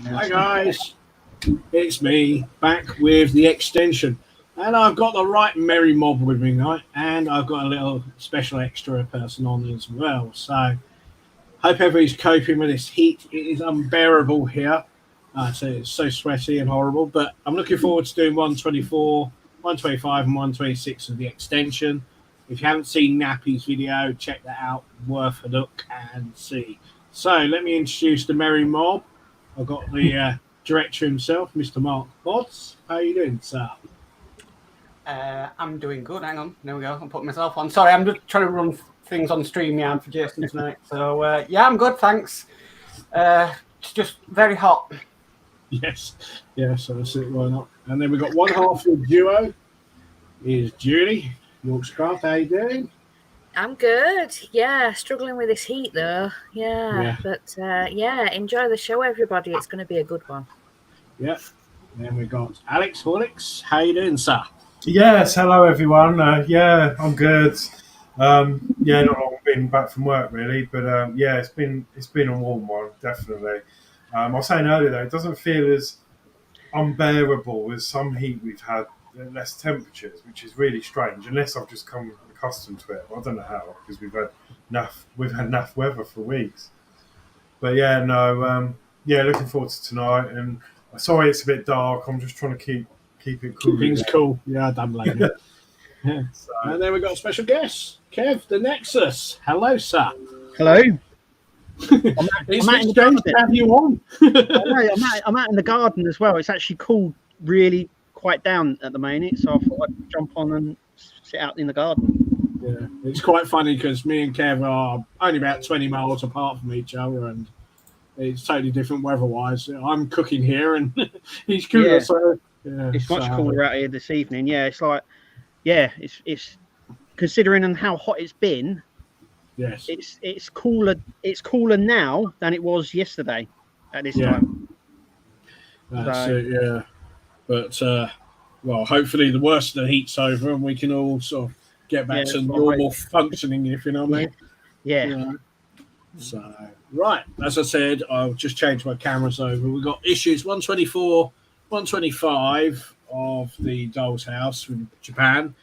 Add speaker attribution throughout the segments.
Speaker 1: Hi guys, it's me back with the extension, and I've got the right merry mob with me tonight, and I've got a little special extra person on as well. So hope everybody's coping with this heat. It is unbearable here. So it's so sweaty and horrible, but I'm looking forward to doing 124, 125, and 126 of the extension. If you haven't seen Nappy's video, check that out. Worth a look and see. So let me introduce the merry mob. I've got the director himself, Mr. Mark Bodds. How are you doing, sir?
Speaker 2: I'm doing good. Hang on. There we go. I'm putting myself on. Sorry, I'm just trying to run things on StreamYard for Jason tonight. So, yeah, I'm good. Thanks. It's just very hot.
Speaker 1: Yes, so that's it. Why not? And then we've got one half of the duo is Julie Yorkshire. How you doing?
Speaker 3: I'm good. Yeah, struggling with this heat though. Yeah. But enjoy the show, everybody. It's going to be a good one.
Speaker 1: Yeah. And then we've got Alex Horlicks. How you doing, sir?
Speaker 4: Yes, hello everyone. I'm good. Not long been back from work really, but it's been a warm one, definitely. I was saying earlier though, it doesn't feel as unbearable as some heat we've had at less temperatures, which is really strange. Unless I've just come accustomed to it. I don't know how, because we've had enough weather for weeks. But looking forward to tonight. And sorry it's a bit dark. I'm just trying to keep it cool.
Speaker 1: Things cool. Yeah, I don't blame you. Yeah. So, and then we've got a special guest, Kev, the Nexus. Hello, sir.
Speaker 5: Hello.
Speaker 1: It's strange to have you on.
Speaker 5: I'm out in the garden as well. It's actually cooled really quite down at the moment, so I thought I'd jump on and sit out in the garden.
Speaker 1: Yeah, it's quite funny because me and Kev are only about 20 miles apart from each other, and it's totally different weather-wise. I'm cooking here, and he's cooler.
Speaker 5: Yeah.
Speaker 1: So
Speaker 5: it's much cooler out here this evening. Yeah, it's like, it's considering how hot it's been.
Speaker 1: Yes,
Speaker 5: it's cooler. It's cooler now than it was yesterday at this time.
Speaker 1: That's it. Yeah, but hopefully the worst of the heat's over, and we can all sort of get back to normal functioning. If you know what I mean.
Speaker 5: Yeah.
Speaker 1: So right, as I said, I'll just change my cameras over. We've got issues 124, 125 of the Doll's House from Japan.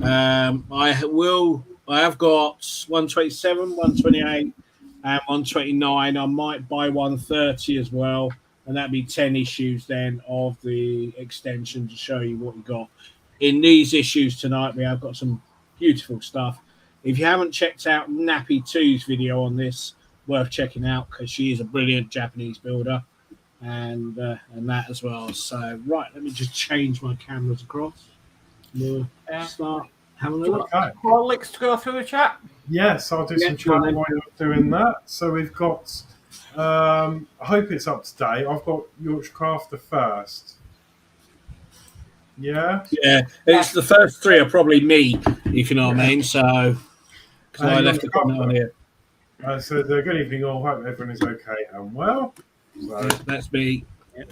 Speaker 1: I have got 127, 128, and 129. I might buy 130 as well, and that'd be 10 issues then of the extension to show you what we got. In these issues tonight, we have got some beautiful stuff. If you haven't checked out Nappy 2's video on this, worth checking out because she is a brilliant Japanese builder, and that as well. So, right, let me just change my cameras across. We'll start having a look.
Speaker 2: Okay. Links to go through the chat.
Speaker 4: Yes, I'll do some chat while you're doing that. So we've got, I hope it's up to date. I've got Yorkshire Crafter first. Yeah?
Speaker 1: Yeah, it's the first three are probably me, if you know what I mean. So, because I left a comment on here.
Speaker 4: So good evening all. Hope everyone is okay and well. So,
Speaker 1: that's me.
Speaker 5: Yep.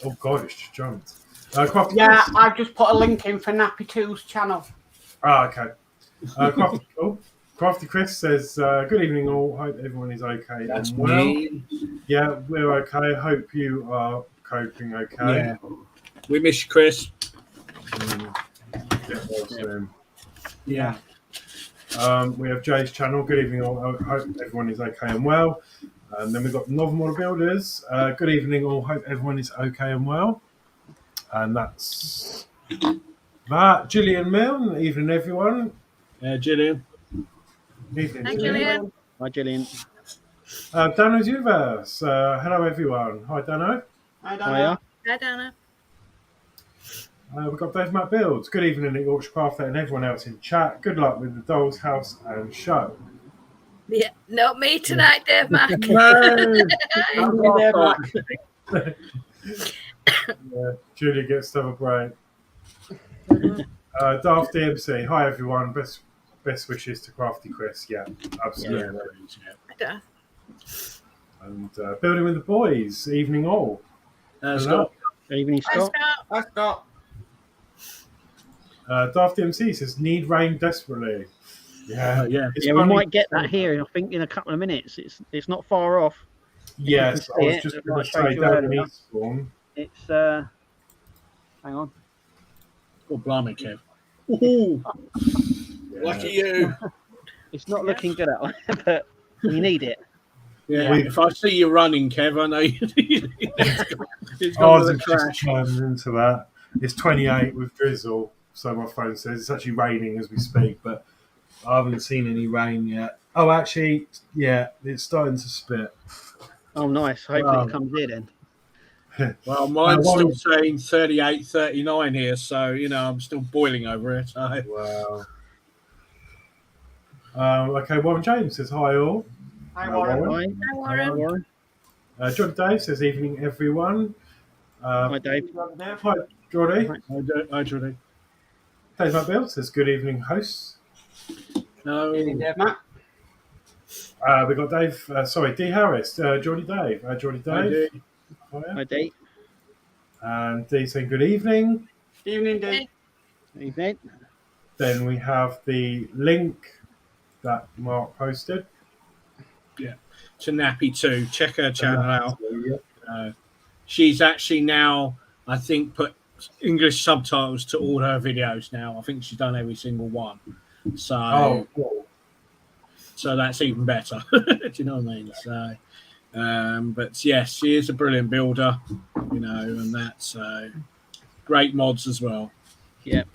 Speaker 4: Oh God, it's just jumped.
Speaker 2: I've just put a link in for Nappy 2's channel.
Speaker 4: Okay. Crafty Chris says, good evening all. Hope everyone is okay
Speaker 1: That's
Speaker 4: and well.
Speaker 1: me.
Speaker 4: Yeah, we're okay. Hope you are coping okay.
Speaker 1: Yeah. We miss you, Chris.
Speaker 4: Yeah. We have Jay's channel. Good evening all. Hope everyone is okay and well. And then we've got Novel Model Builders. Good evening all. Hope everyone is okay and well. And that's that. Gillian Milne. Evening everyone.
Speaker 1: Gillian.
Speaker 4: Evening.
Speaker 3: Hi, Gillian.
Speaker 5: Hi, Gillian.
Speaker 4: Dano's Universe. Hello everyone. Hi Dano.
Speaker 2: Hi, Dana.
Speaker 3: Hi, Dana.
Speaker 4: We've got Dave Matt Builds. Good evening at Yorkshire Crafter and everyone else in chat. Good luck with the Doll's House and show.
Speaker 3: Yeah, not me tonight, Dave Mac.
Speaker 4: Julia gets to have a break. Daft DMC. Hi everyone. Best wishes to Crafty Chris. Yeah, absolutely.
Speaker 3: Yeah.
Speaker 4: And building with the boys. Evening all.
Speaker 1: Scott.
Speaker 5: Evening, Scott.
Speaker 2: Hi, Scott.
Speaker 4: Daft DMC says need rain desperately. Yeah.
Speaker 5: We might get that here. I think in a couple of minutes. It's not far off.
Speaker 4: Yes, I
Speaker 5: see
Speaker 4: was
Speaker 5: it,
Speaker 4: just
Speaker 5: like
Speaker 4: going
Speaker 5: I
Speaker 4: to
Speaker 5: showed
Speaker 4: say
Speaker 5: you
Speaker 4: down in
Speaker 5: earlier.
Speaker 4: Eastbourne.
Speaker 5: It's hang on.
Speaker 1: Oh, blimey, Kev. Ooh,
Speaker 4: Yeah.
Speaker 1: lucky you.
Speaker 5: It's not looking good at all, but you need it.
Speaker 1: Yeah,
Speaker 2: Yeah.
Speaker 1: if I see you running, Kev, I know it's gone
Speaker 4: Ours
Speaker 1: with a
Speaker 4: has just
Speaker 1: crash.
Speaker 4: turned into that. It's 28 with drizzle, so my phone says it's actually raining as we speak, but I haven't seen any rain yet. Oh, actually, yeah, it's starting to spit.
Speaker 5: Oh, nice. Hopefully
Speaker 1: Wow.
Speaker 5: it comes here then.
Speaker 1: Well, mine's still
Speaker 4: One,
Speaker 1: saying 38, 39 here, so, I'm still boiling over it. So.
Speaker 4: wow. Okay, Warren James says hi all.
Speaker 2: Hi, Warren.
Speaker 5: Hi,
Speaker 3: Hi,
Speaker 5: hi,
Speaker 3: Warren.
Speaker 5: Warren.
Speaker 4: John Dave says evening everyone.
Speaker 5: Hi, Dave.
Speaker 4: Hi, Jordy.
Speaker 5: Hi.
Speaker 1: I Judy.
Speaker 4: Dave McBill says good evening, hosts.
Speaker 2: Evening,
Speaker 1: No.
Speaker 2: Dave, Matt.
Speaker 4: We got Dave. D Harris. Jordy Dave. Jordy
Speaker 1: I
Speaker 4: Dave.
Speaker 1: do.
Speaker 4: Hiya.
Speaker 5: Hi, Dave.
Speaker 4: And D saying good evening.
Speaker 2: Evening, Dave.
Speaker 5: Evening.
Speaker 4: Then we have the link that Mark posted.
Speaker 1: To Nappy 2. Check her channel out.
Speaker 4: Yeah.
Speaker 1: She's actually now, I think, put English subtitles to all her videos now. I think she's done every single one. So,
Speaker 4: Oh, cool.
Speaker 1: so that's even better. Do you know what I mean? So, but yes, she is a brilliant builder, and that's great mods as well.
Speaker 5: Yep.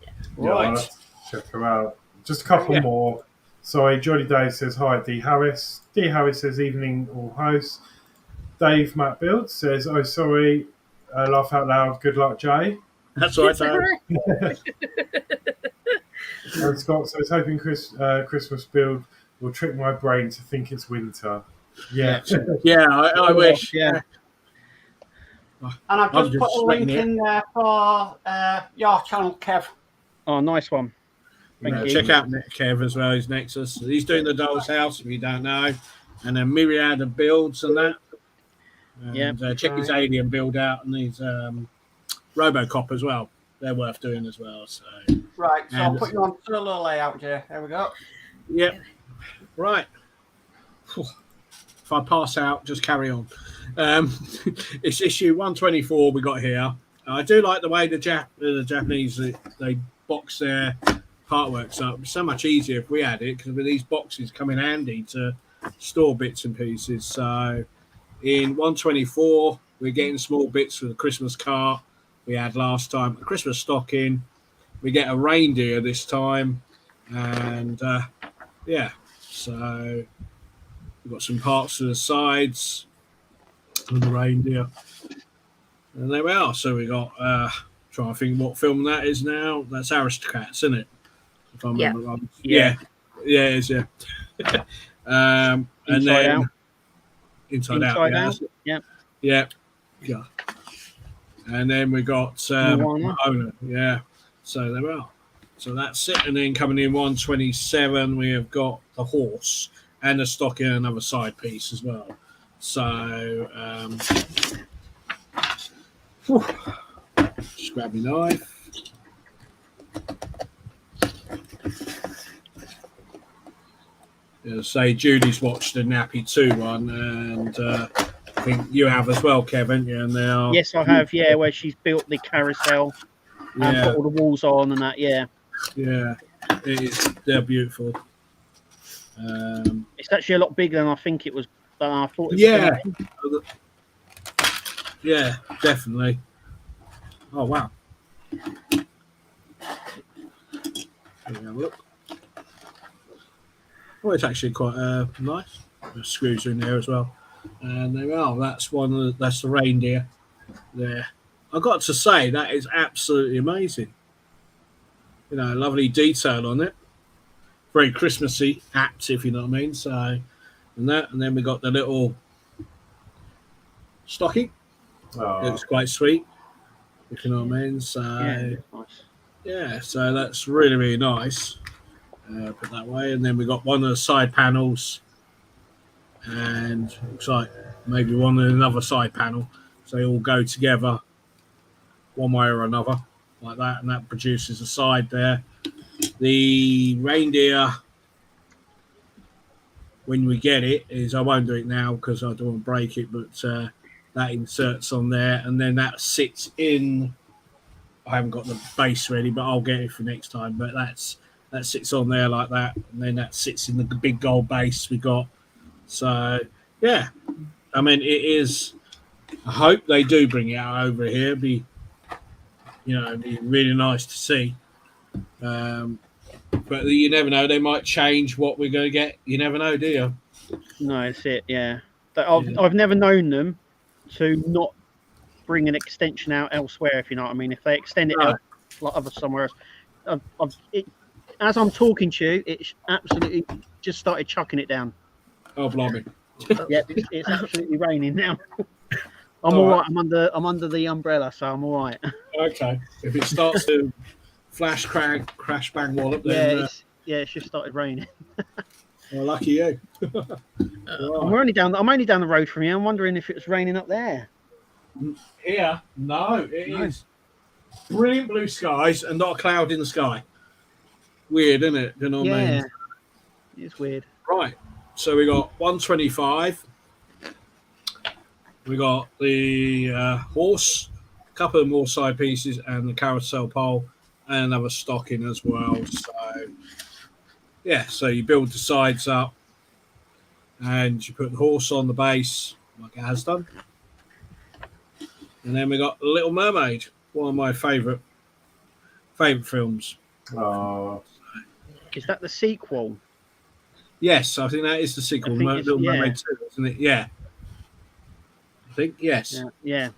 Speaker 4: Yeah, I'll
Speaker 1: Right.
Speaker 4: have to check her out. Just a couple
Speaker 1: Yeah.
Speaker 4: more. Sorry, Jordy Dave says hi, D Harris. D Harris says evening, all hosts. Dave Matt Build says, oh, sorry, laugh out loud. Good luck, Jay.
Speaker 1: That's right, Dave.
Speaker 4: And Scott says, hoping Christmas build will trick my brain to think it's winter. Yeah.
Speaker 1: Yeah, I wish.
Speaker 5: Yeah.
Speaker 2: And I've
Speaker 1: I'm
Speaker 2: just
Speaker 1: just
Speaker 2: put a
Speaker 1: sweating
Speaker 2: link
Speaker 1: it.
Speaker 2: in there for your channel, Kev.
Speaker 5: Oh, nice one. Thank you.
Speaker 1: Check out Kev as well. He's Nexus. He's doing the Doll's House, if you don't know, and a myriad of builds and that. And,
Speaker 5: Yeah.
Speaker 1: check his Alien build out and his RoboCop as well. They're worth doing as well. So,
Speaker 2: Right, so I'll
Speaker 1: And-
Speaker 2: put you on solo layout, Jay. There we go.
Speaker 1: yep. Right. If I pass out, just carry on. It's issue 124 we got here. I do like the way the Japanese they box their artworks up. It's so much easier if we had it, because with these boxes come in handy to store bits and pieces. So in 124, we're getting small bits for the Christmas cart we had last time, a Christmas stocking. We get a reindeer this time, and so we've got some parts to the sides of the reindeer. And there we are. So we got, trying to think what film that is now. That's Aristocats, isn't it? If I remember right. Yeah, it is, yeah. And
Speaker 5: Inside
Speaker 1: then
Speaker 5: Out.
Speaker 1: Inside Out.
Speaker 5: Inside
Speaker 1: Yeah,
Speaker 5: Out.
Speaker 1: that's it.
Speaker 5: Yeah.
Speaker 1: Yeah. And then we got
Speaker 5: Moana.
Speaker 1: Moana. Yeah. So there we are. So that's it. And then coming in 127, we have got the horse and a stocking and another side piece as well. So just grab my knife. Say Judy's watched the Nappy 2 one, and I think you have as well, Kevin. Yeah, and now
Speaker 5: Yes, I have. Yeah, where she's built the carousel and
Speaker 1: yeah,
Speaker 5: put all the walls on and that. Yeah.
Speaker 1: yeah, it is. They're beautiful.
Speaker 5: It's actually a lot bigger than I think it was. I thought it was
Speaker 1: Yeah.
Speaker 5: gonna be.
Speaker 1: Yeah, definitely. Oh wow. There you go, look. Oh, it's actually quite nice. The screws are in there as well. And there we are. That's that's the reindeer there. I've got to say that is absolutely amazing. Lovely detail on it. Very Christmassy, apt, if you know what I mean. So, and then we got the little stocking.
Speaker 4: Oh,
Speaker 1: It's quite sweet, if you know what I mean. So,
Speaker 5: Yeah. Nice.
Speaker 1: yeah, so that's really, really nice. Put that way. And then we got one of the side panels, and looks like maybe one of another side panel. So they all go together one way or another, like that, and that produces a side there. The reindeer when we get it is, I won't do it now because I don't want to break it, but that inserts on there, and then that sits in. I haven't got the base ready, but I'll get it for next time. But that sits on there like that, and then that sits in the big gold base we got. So yeah, I mean, it is. I hope they do bring it out over here. It'd be really nice to see. But you never know; they might change what we're going to get. You never know, do you?
Speaker 5: No, that's it. Yeah, I've never known them to not bring an extension out elsewhere. If you know what I mean. If they extend it out like other somewhere else, as I'm talking to you, it's absolutely just started chucking it down.
Speaker 1: Oh, blimey!
Speaker 5: Yeah, it's absolutely raining now. I'm all right. I'm under the umbrella, so I'm all right.
Speaker 1: Okay. If it starts to flash, crash, bang, wallop, then
Speaker 5: it's just started raining.
Speaker 1: well, lucky you.
Speaker 5: I'm only down the road from here. I'm wondering if it's raining up there.
Speaker 1: Here, no, it is brilliant blue skies and not a cloud in the sky. Weird, isn't it? You know what I mean?
Speaker 5: It's weird.
Speaker 1: Right. So we got 125. We got the horse, a couple of more side pieces, and the carousel pole, and another stocking as well. So, yeah, so you build the sides up, and you put the horse on the base, like it has done. And then we got Little Mermaid, one of my favourite films.
Speaker 4: Oh,
Speaker 5: is that the sequel?
Speaker 1: Yes, I think that is the sequel, Little Mermaid 2, isn't it? Yeah. I think, yes.
Speaker 5: Yeah.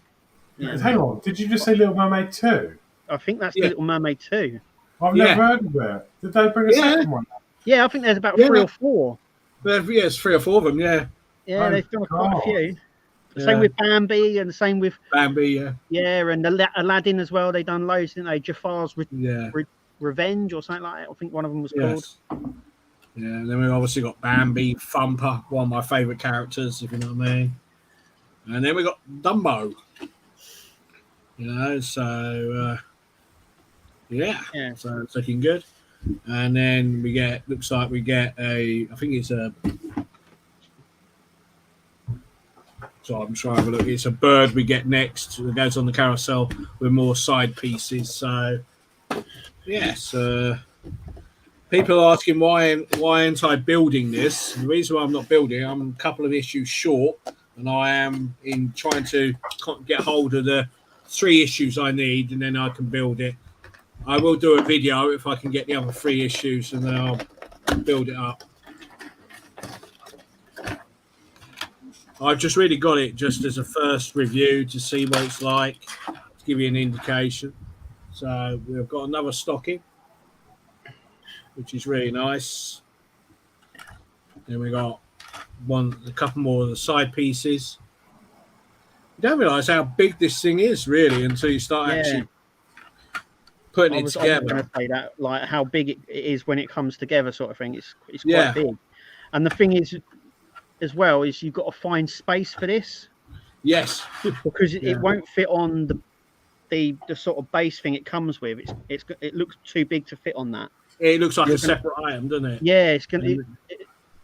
Speaker 4: Hang on, did you just say Little Mermaid 2?
Speaker 5: I think that's Little Mermaid 2.
Speaker 4: I've never heard of it. Did they bring a second one?
Speaker 5: Yeah, I think there's about 3 or 4.
Speaker 1: It's 3 or 4 of them, yeah.
Speaker 5: Yeah, they've done quite a few. The same with Bambi, and the same with
Speaker 1: Bambi, yeah.
Speaker 5: Yeah, and Aladdin as well. They done loads, didn't they? Jafar's Revenge or something like that. I think one of them was called.
Speaker 1: Yeah, and then we obviously got Bambi, Thumper, one of my favourite characters, if you know what I mean. And then we got Dumbo. So so it's looking good. And then looks like we get I think it's a. So I'm trying to have a look. It's a bird we get next. It goes on the carousel with more side pieces. So yes, people are asking why aren't I building this? The reason why I'm not building, I'm a couple of issues short, and I am in trying to get hold of the 3 issues I need, and then I can build it. I will do a video if I can get the other 3 issues, and then I'll build it up. I've just really got it just as a first review to see what it's like, to give you an indication. So we've got another stocking, which is really nice. Then we got a couple more of the side pieces. You don't realise how big this thing is, really, until you start actually putting it together. I was going to
Speaker 5: say that, like how big it is when it comes together, sort of thing. It's quite big. And the thing is, as well, is you've got to find space for this.
Speaker 1: Yes,
Speaker 5: because it won't fit on the sort of base thing it comes with. It looks too big to fit on that.
Speaker 1: It looks like a separate item, doesn't it?
Speaker 5: Yeah,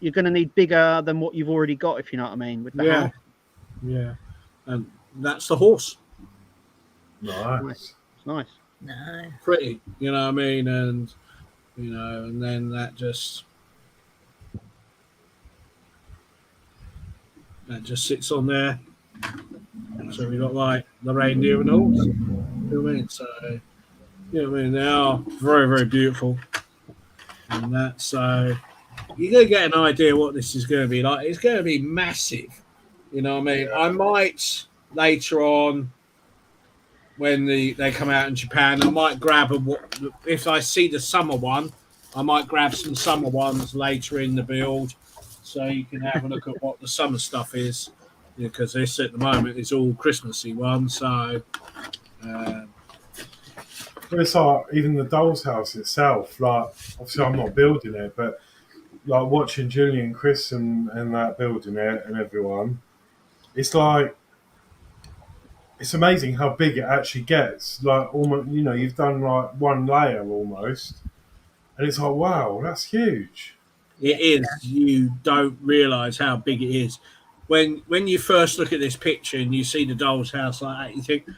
Speaker 5: you're going to need bigger than what you've already got, if you know what I mean. With the house.
Speaker 1: Yeah, and that's the horse.
Speaker 4: Nice.
Speaker 5: Nice.
Speaker 1: Pretty, you know what I mean, and and then that just sits on there. So we got like the reindeer and all. You know what I mean? So they are very, very beautiful. And that's so you're gonna get an idea what this is gonna be like. It's gonna be massive. You know what I mean? I might later on when they come out in Japan, I might grab if I see the summer one, I might grab some summer ones later in the build. So you can have a look at what the summer stuff is, because this at the moment is all Christmassy one. So
Speaker 4: it's like even the doll's house itself. Like obviously I'm not building it, but like watching Julie and Chris and that building it and everyone, it's like it's amazing how big it actually gets. Like almost, you've done like one layer almost, and it's like wow, that's huge.
Speaker 1: It is. You don't realise how big it is. When you first look at this picture and you see the doll's house like that, you think,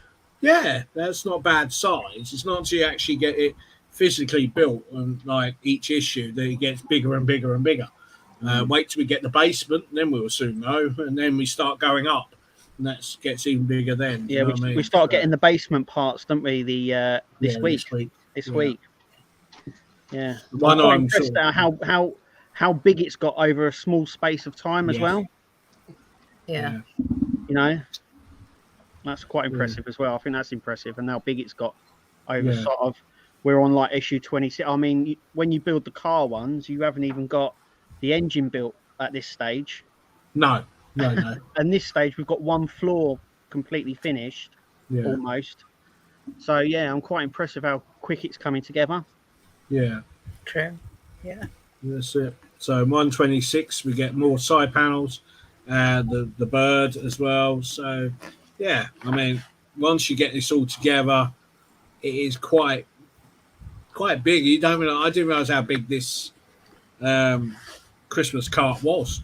Speaker 1: yeah, that's not bad size. It's not until you actually get it physically built and like each issue that it gets bigger and bigger and bigger. Wait till we get the basement, and then we'll soon know, and then we start going up, and that gets even bigger then.
Speaker 5: Yeah, we start getting the basement parts, don't we? This week. This week. Yeah,
Speaker 1: One
Speaker 5: I'm quite
Speaker 1: I'm
Speaker 5: impressed at how big it's got over a small space of time as well.
Speaker 3: Yeah.
Speaker 5: You know, that's quite impressive as well. I think that's impressive, and how big it's got over sort of. We're on like issue 26. I mean, when you build the car ones, you haven't even got the engine built at this stage.
Speaker 1: No.
Speaker 5: And this stage, we've got one floor completely finished, almost. So yeah, I'm quite impressed with how quick it's coming together.
Speaker 1: Yeah.
Speaker 3: True. Yeah.
Speaker 1: That's it. So 126, we get more side panels, the bird as well. So yeah, I mean, once you get this all together, it is quite big. I didn't realize how big this Christmas cart was.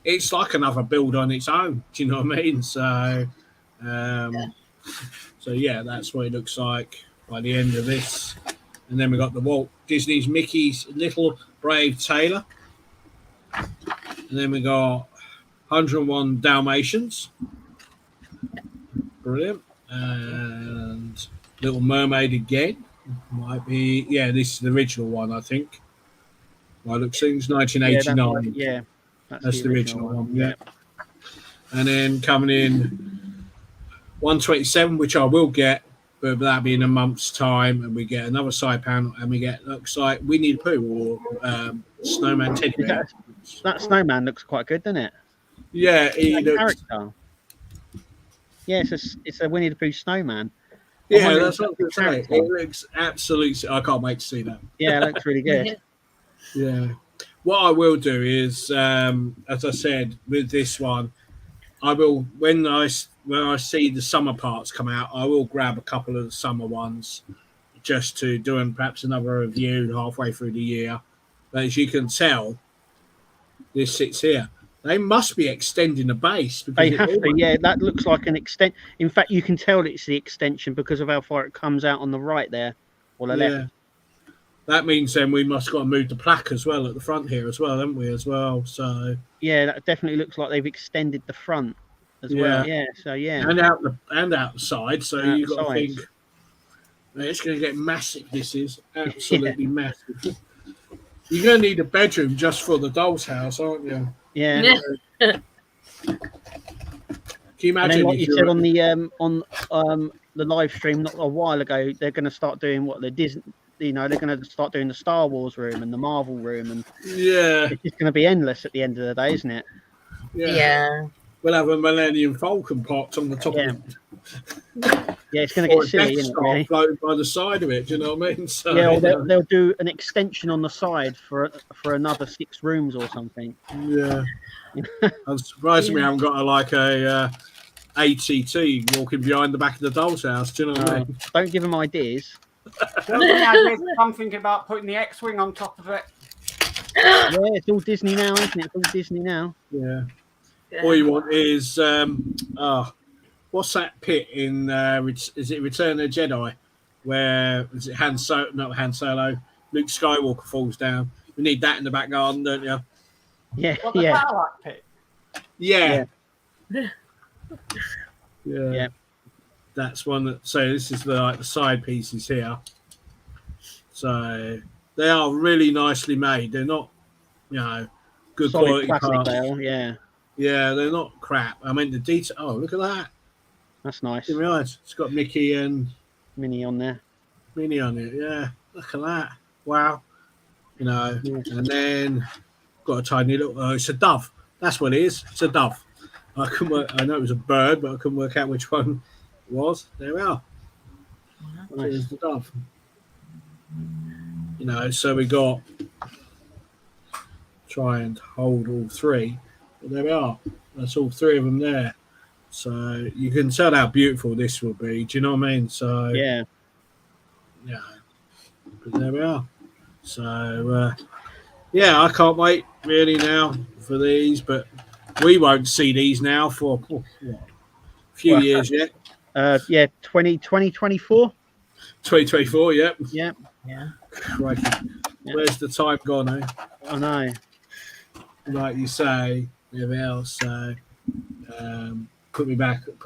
Speaker 1: It's like another build on its own. Do you know what I mean? So that's what it looks like by the end of this. And then we got the Walt Disney's Mickey's Little Brave Tailor. And then we got 101 Dalmatians. Brilliant. And Little Mermaid again. Might be, this is the original one, I think. By looks things, 1989. That's the original one. Yeah. And then coming in 127, which I will get, but that'll be in a month's time, and we get another side panel, and we get, looks like Winnie the Pooh or Snowman Teddy Bear.
Speaker 5: That snowman looks quite good, doesn't it?
Speaker 1: Yeah, he looks.
Speaker 5: Character. Yeah, it's a Winnie the Pooh snowman.
Speaker 1: Yeah, that's what I was going to say. It looks absolutely. I can't wait to see that.
Speaker 5: Yeah, it looks really good.
Speaker 1: Yeah. What I will do is, as I said, with this one, I will when I see the summer parts come out, I will grab a couple of the summer ones just to do perhaps another review halfway through the year. But as you can tell, this sits here. They must be extending the base.
Speaker 5: They have to, yeah. That looks like an extent. In fact, you can tell it's the extension because of how far it comes out on the right there, or the left.
Speaker 1: That means then we must got to move the plaque as well at the front here as well, haven't we? As well, so
Speaker 5: yeah, that definitely looks like they've extended the front as well. Yeah, so yeah,
Speaker 1: and out the side. So you got to think it's going to get massive. This is absolutely massive. You're going to need a bedroom just for the doll's house, aren't you?
Speaker 5: Yeah.
Speaker 1: Can you imagine?
Speaker 5: Like you said on the live stream not a while ago, they're going to start doing what the Disney. They're going to start doing the Star Wars room and the Marvel room, and it's just going to be endless at the end of the day, isn't it?
Speaker 3: Yeah.
Speaker 1: We'll have a Millennium Falcon pot on the top of it.
Speaker 5: Yeah, it's going to get silly, isn't it? Really?
Speaker 1: Floating by the side of it. Do you know what I mean? So,
Speaker 5: yeah, or they'll do an extension on the side for another 6 rooms or something.
Speaker 1: Yeah. I'm surprised we haven't got a ATT walking behind the back of the doll's house. Do you know what I mean?
Speaker 5: Don't give them ideas.
Speaker 2: I'm thinking about putting the X-Wing on top of it.
Speaker 5: Yeah, it's all Disney now, isn't it? It's all Disney now.
Speaker 1: Yeah. All you want is what's that pit in? Is it Return of the Jedi? Where is it? Not Han Solo. Luke Skywalker falls down. We need that in the back garden, don't you?
Speaker 5: Yeah,
Speaker 2: the Cadillac pit.
Speaker 1: Yeah.
Speaker 5: Yeah.
Speaker 1: That's one. So this is the side pieces here. So they are really nicely made. They're not, good
Speaker 5: solid
Speaker 1: quality parts.
Speaker 5: Yeah.
Speaker 1: Yeah, they're not crap. I mean the detail. Oh, look at that.
Speaker 5: That's nice.
Speaker 1: Didn't realise it's got Mickey and
Speaker 5: Minnie on there.
Speaker 1: Minnie on it. Yeah, look at that. Wow. And then got a tiny little. Oh, it's a dove. That's what it is. It's a dove. I know it was a bird, but I couldn't work out which one it was. There we are.
Speaker 5: Nice.
Speaker 1: There's the dove. So we got. Try and hold all 3. But there we are. That's all 3 of them there. So you can tell how beautiful this will be. Do you know what I mean? So
Speaker 5: yeah.
Speaker 1: But there we are. So yeah, I can't wait really now for these, but we won't see these now for what, a few
Speaker 5: Well,
Speaker 1: years yet.
Speaker 5: Yeah, 2024.
Speaker 1: 2024, yep.
Speaker 5: Yeah,
Speaker 3: Yeah.
Speaker 1: Crikey.
Speaker 5: Yeah.
Speaker 1: Where's the time gone, eh?
Speaker 5: I know.
Speaker 1: Like you say, everything else. So, put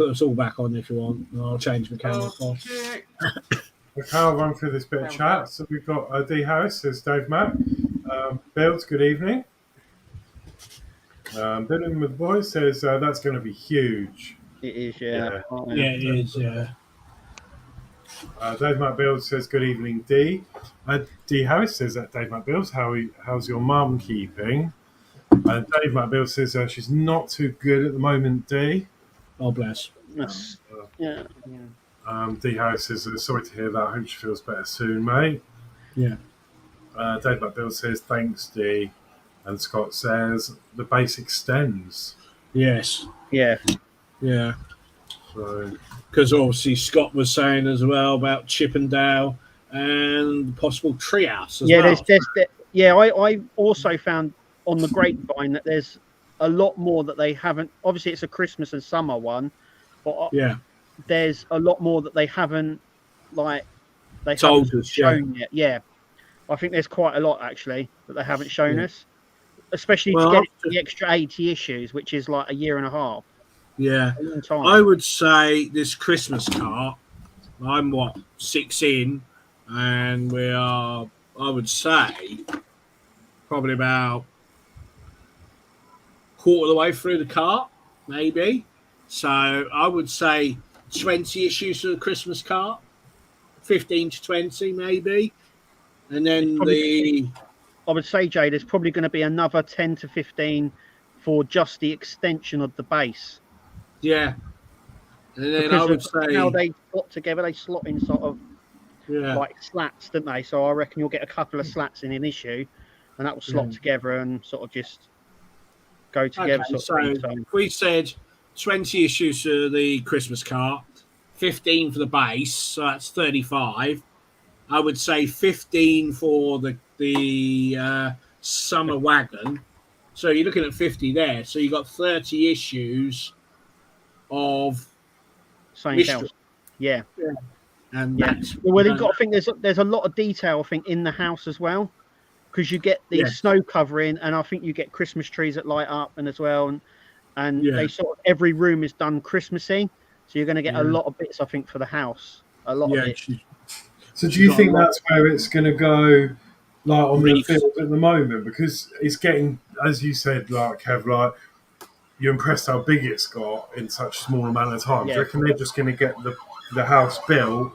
Speaker 1: us all back on if you want, and I'll change my camera off.
Speaker 2: Okay.
Speaker 4: Okay, I'll run through this bit of chat. So we've got D Harris, says Dave Mack. Builds, good evening. Building with the boys says that's going to be huge.
Speaker 5: It is, yeah.
Speaker 1: Yeah, it is. Yeah.
Speaker 4: Dave Mack Builds says good evening, D. D Harris says that Dave Mack Builds, how's your mum keeping? Dave Mack Builds says she's not too good at the moment, D.
Speaker 1: Oh, bless.
Speaker 5: Yeah.
Speaker 4: D Harris says sorry to hear that. I hope she feels better soon, mate.
Speaker 1: Yeah.
Speaker 4: Dave Mack Builds says thanks, D. And Scott says the base extends.
Speaker 1: Yes.
Speaker 5: Yeah.
Speaker 1: Yeah.
Speaker 4: So,
Speaker 1: because obviously Scott was saying as well about Chippendale and possible treehouse as
Speaker 5: Yeah,
Speaker 1: well.
Speaker 5: I also found on the grapevine that there's a lot more that they haven't. Obviously, it's a Christmas and summer one, but there's a lot more that they haven't
Speaker 1: Told us,
Speaker 5: shown yet. Yeah, I think there's quite a lot actually that they haven't shown us, especially to get the extra 80 issues, which is like a year and a half.
Speaker 1: Yeah,
Speaker 5: a long time.
Speaker 1: I would say this Christmas cart. I'm 6 in, and we are. I would say probably about quarter of the way through the cart, maybe. So I would say 20 issues for the Christmas cart, 15 to 20 maybe, and then
Speaker 5: I would say, Jay, there's probably going to be another 10 to 15 for just the extension of the base.
Speaker 1: Yeah. And then
Speaker 5: because
Speaker 1: I would say
Speaker 5: how they slot together, they slot in sort of
Speaker 1: Yeah.
Speaker 5: like slats, don't they? So I reckon you'll get a couple of slats in an issue, and that will slot together and sort of just go together.
Speaker 1: Okay, so if we said 20 issues for the Christmas cart, 15 for the base, so that's 35. I would say 15 for the summer wagon. So you're looking at 50 there. So you've got 30 issues of
Speaker 5: something else. Yeah.
Speaker 1: And
Speaker 5: yeah.
Speaker 1: that's
Speaker 5: Well, you've got to think there's a lot of detail, I think, in the house as well, because you get the snow covering, and I think you get Christmas trees that light up, and as well, and they sort of every room is done Christmassy, so you're going to get a lot of bits, I think, for the house. A lot of it.
Speaker 4: So do you think that's where it's going to go, like on the field at the moment? Because it's getting, as you said, like Kev, like you're impressed how big it's got in such a small amount of time. Do you reckon they're just going to get the house built,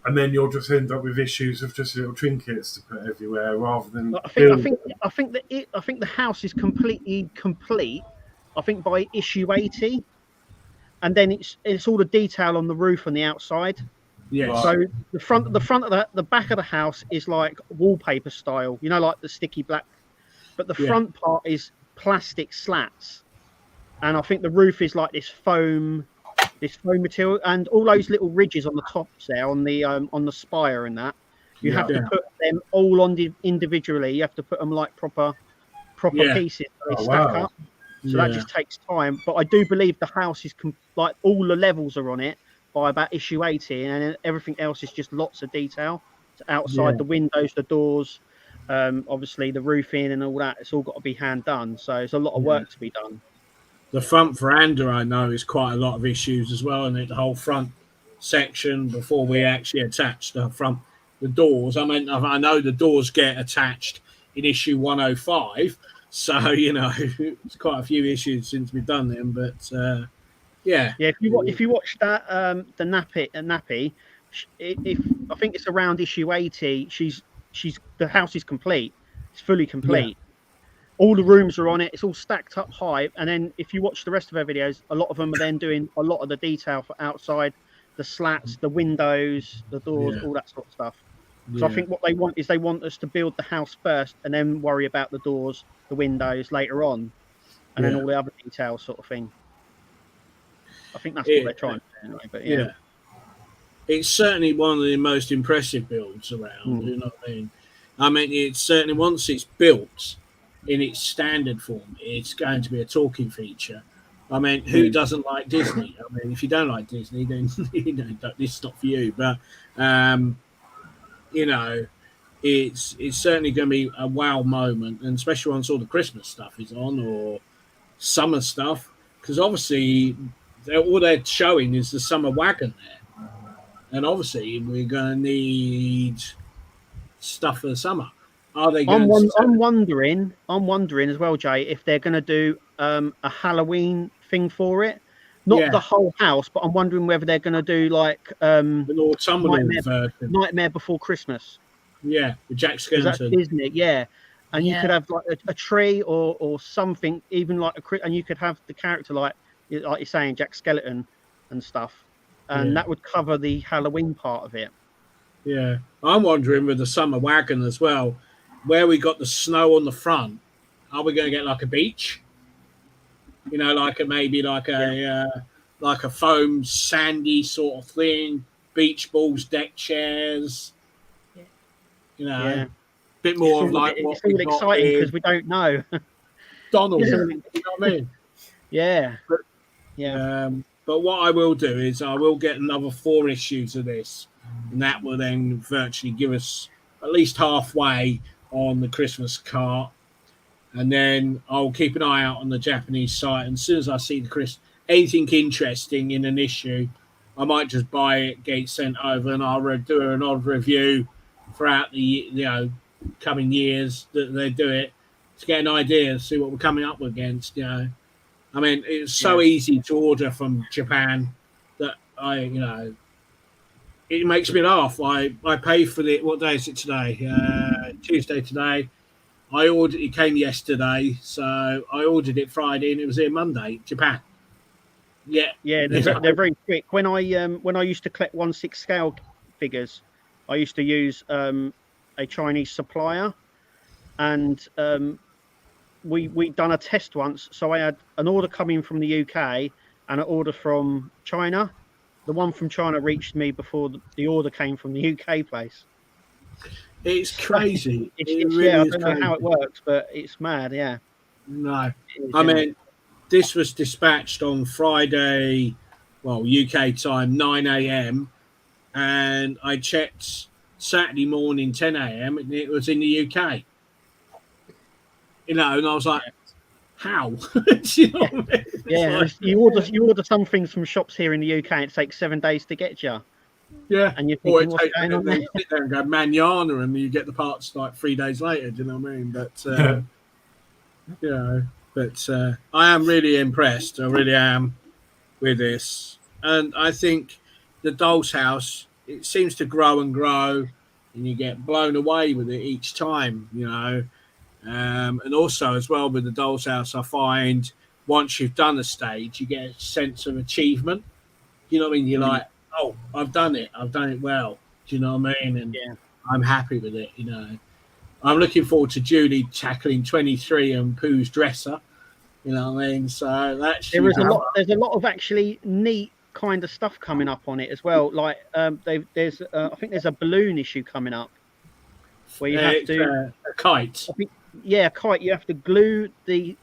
Speaker 4: and then you'll just end up with issues of just little trinkets to put everywhere rather than?
Speaker 5: I think the house is completely complete. I think by issue 80, and then it's all the detail on the roof and the outside.
Speaker 1: Yeah.
Speaker 5: So the back of the house is like wallpaper style, you know, like the sticky black, but the front part is plastic slats, and I think the roof is like this foam material, and all those little ridges on the tops there on the spire and that you have to put them all on individually. You have to put them like proper pieces. They stack up. So that just takes time. But I do believe the house is like all the levels are on it by about issue 80, and then everything else is just lots of detail. So outside the windows, the doors, obviously the roofing and all that. It's all got to be hand done. So it's a lot of work to be done. The
Speaker 1: front veranda, I know, is quite a lot of issues as well, and the whole front section before we actually attach the doors. I mean, I know the doors get attached in issue 105, so you know it's quite a few issues since we've done them. But if you watch that the nappy, if I think it's around issue 80, the house is complete. It's fully complete. All the rooms are on it. It's all stacked up high. And then if you watch the rest of our videos, a lot of them are then doing a lot of the detail for outside, the slats, the windows, the doors, all that sort of stuff. So I think what they want is they want us to build the house first and then worry about the doors, the windows later on, and then all the other details sort of thing. I think that's what they're trying to do anyway. But it's certainly one of the most impressive builds around. You know what I mean? I mean, it's certainly once it's built in its standard form, it's going to be a talking feature. I mean, who doesn't like Disney? I mean, if you don't like Disney, then this is not for you. But you know, it's certainly going to be a wow moment, and especially once all the Christmas stuff is on or summer stuff, because obviously all they're showing is the summer wagon there, and obviously we're going to need stuff for the summer. Are they going
Speaker 5: I'm wondering as well, Jay, if they're going to do a Halloween thing for it. Not the whole house, but I'm wondering whether they're going to do like
Speaker 1: an autumnal version?
Speaker 5: Nightmare Before Christmas.
Speaker 1: Yeah, with Jack
Speaker 5: Because that's
Speaker 1: Skellington.
Speaker 5: Disney, yeah. And you could have like a tree or something, even like and you could have the character like you're saying, Jack Skeleton and stuff, and that would cover the Halloween part of it.
Speaker 1: Yeah, I'm wondering with the summer wagon as well, where we got the snow on the front. Are we going to get like a beach? You know, like a foam sandy sort of thing, beach balls, deck chairs. You know, a bit more of like what
Speaker 5: it's all exciting because we don't know.
Speaker 1: Donald, you know what I mean?
Speaker 5: Yeah.
Speaker 1: But what I will do is I will get another 4 issues of this, and that will then virtually give us at least halfway on the Christmas cart. And then I'll keep an eye out on the Japanese site. And as soon as I see anything interesting in an issue, I might just buy it, get it sent over, and I'll do an odd review throughout the coming years that they do it to get an idea, see what we're coming up against. I mean, it's so easy to order from Japan that it makes me laugh. I pay for what day is it today? Tuesday today. It came yesterday, so I ordered it Friday and it was here Monday, Japan. Yeah.
Speaker 5: They're very quick. When I used to collect 1/6 scale figures, I used to use a Chinese supplier, and we done a test once. So I had an order coming from the UK and an order from China. The one from China reached me before the order came from the UK place.
Speaker 1: It's crazy.
Speaker 5: I don't know how it works, but it's mad. Yeah.
Speaker 1: No, I mean, this was dispatched on Friday, UK time, 9 a.m. And I checked Saturday morning, 10 a.m. and it was in the UK. And I was like, how? You know what I mean?
Speaker 5: Yeah, you order some things from shops here in the UK, and it takes 7 days to get you.
Speaker 1: Yeah,
Speaker 5: and you're thinking, what's going on there?
Speaker 1: Sit there and go manana, and you get the parts like 3 days later. Do you know what I mean? But I am really impressed. I really am with this, and I think the Doll's House, it seems to grow and grow, and you get blown away with it each time. And also as well with the Doll's House, I find once you've done a stage, you get a sense of achievement. You know what I mean? You're like, oh, I've done it well. Do you know what I mean? And I'm happy with it. I'm looking forward to Julie tackling 23 and Pooh's dresser. You know what I mean? So that's
Speaker 5: there's a lot of actually neat kind of stuff coming up on it as well. Like I think there's a balloon issue coming up where you have to
Speaker 1: a kite.
Speaker 5: A kite. You have to glue the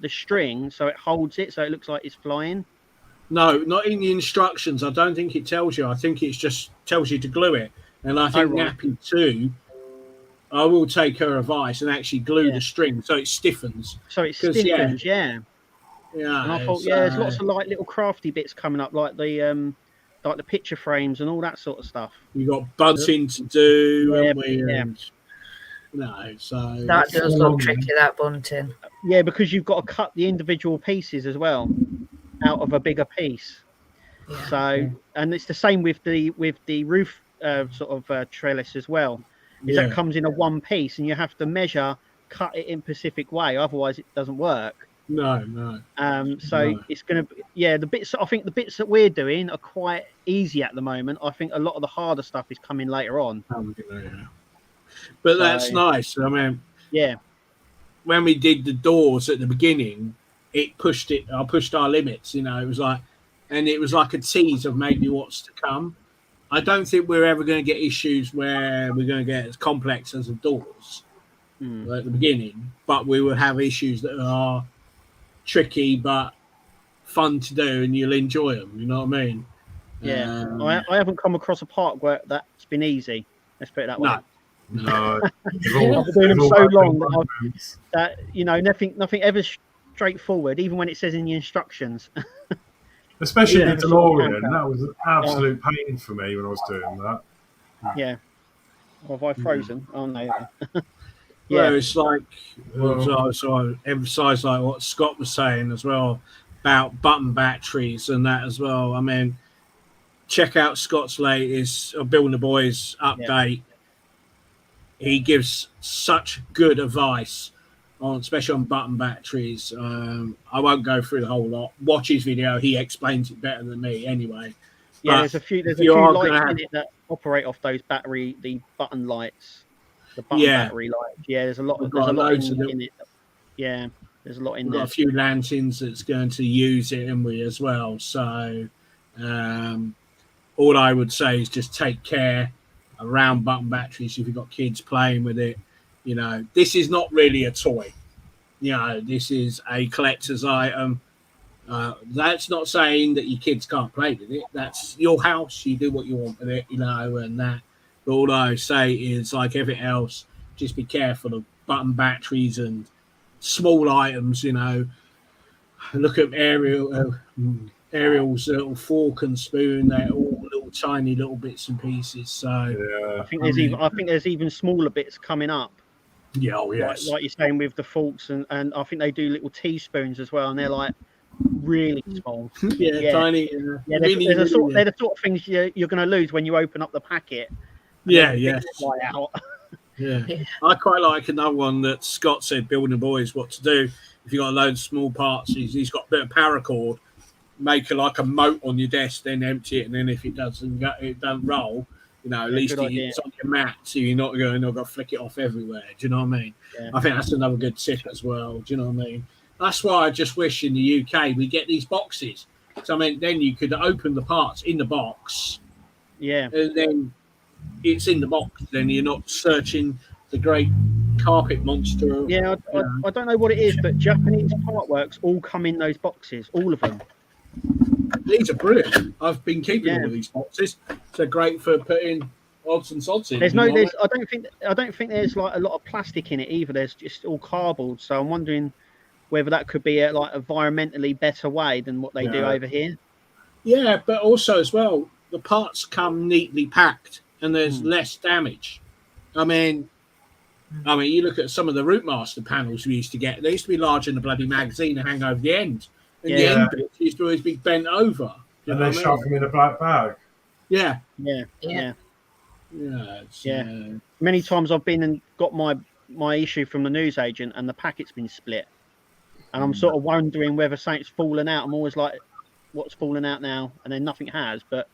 Speaker 5: string so it holds it, so it looks like it's flying.
Speaker 1: No, not in the instructions. I don't think it tells you. I think it just tells you to glue it. And I think Nappy too, I will take her advice and actually glue the string so it stiffens.
Speaker 5: Yeah. And I thought, there's lots of like little crafty bits coming up, like the picture frames and all that sort of stuff.
Speaker 1: You got bunting to do,
Speaker 3: so that does look tricky, that bunting.
Speaker 5: Yeah, because you've got to cut the individual pieces as well out of a bigger piece. So, and it's the same with the roof trellis as well. That comes in a one piece, and you have to cut it in a specific way, otherwise it doesn't work.
Speaker 1: No.
Speaker 5: It's going to be the bits. I think the bits that we're doing are quite easy at the moment. I think a lot of the harder stuff is coming later on.
Speaker 1: But that's nice. I mean, when we did the doors at the beginning, I pushed our limits. It was like a tease of maybe what's to come. I don't think we're ever going to get issues where we're going to get as complex as the doors at the beginning, but we will have issues that are tricky but fun to do, and you'll enjoy them. You know what I mean?
Speaker 5: Yeah, I haven't come across a park where that's been easy. Let's put it that way.
Speaker 4: No.
Speaker 5: I've been doing them so long that nothing ever straightforward, even when it says in the instructions.
Speaker 4: Especially the DeLorean, that was an absolute pain for me when I was doing that.
Speaker 5: Yeah. Or have I frozen? Oh no.
Speaker 1: Well, it's like, so I emphasise like what Scott was saying as well about button batteries and that as well. I mean, check out Scott's latest Building the Boys update. He gives such good advice especially on button batteries. I won't go through the whole lot. Watch his video; he explains it better than me anyway.
Speaker 5: Yeah,
Speaker 1: But
Speaker 5: there's a few lights in it that operate off those the button lights, the button battery lights. Yeah, there's a lot in it. Yeah, there's a lot in there.
Speaker 1: Got a few lanterns that's going to use it in we as well. So all I would say is just take care around button batteries if you've got kids playing with it. You know, this is not really a toy. You know, this is a collector's item. That's not saying that your kids can't play with it. That's your house. You do what you want with it, you know, and that. But all I say is, like everything else, just be careful of button batteries and small items, you know. Look at Ariel's little fork and spoon. They're all little tiny little bits and pieces. So
Speaker 5: I think there's even smaller bits coming up.
Speaker 1: Yeah, oh yes.
Speaker 5: Like you're saying with the forks, and I think they do little teaspoons as well, and they're like really small.
Speaker 1: Tiny.
Speaker 5: They're the sort of things you're going to lose when you open up the packet. Fly out.
Speaker 1: Yeah. I quite like another one that Scott said, Building the Boys, what to do if you've got a load of small parts. He's got a bit of paracord, make like a moat on your desk, then empty it, and then if it doesn't roll, you know, at least it's on your mat, so you're not going to flick it off everywhere. Do you know what I mean? Yeah. I think that's another good tip as well. Do you know what I mean? That's why I just wish in the UK we get these boxes. So I mean, then you could open the parts in the box.
Speaker 5: Yeah.
Speaker 1: And then it's in the box. Then you're not searching the great carpet monster.
Speaker 5: Yeah, I don't know what it is, but Japanese partworks all come in those boxes, all of them.
Speaker 1: These are brilliant. I've been keeping all of these boxes. They're great for putting odds and sods in.
Speaker 5: I don't think there's like a lot of plastic in it either. There's just all cardboard. So I'm wondering whether that could be a environmentally better way than what they do over here.
Speaker 1: Yeah, but also as well, the parts come neatly packed and there's less damage. I mean, you look at some of the Rootmaster panels we used to get. They used to be larger than the bloody magazine and hang over the end. And the end bits used to always be bent over.
Speaker 4: And they shove them in a black bag.
Speaker 1: Yeah.
Speaker 5: Many times I've been and got my issue from the newsagent and the packet's been split. And I'm sort of wondering whether something's fallen out. I'm always like, what's fallen out now? And then nothing has. But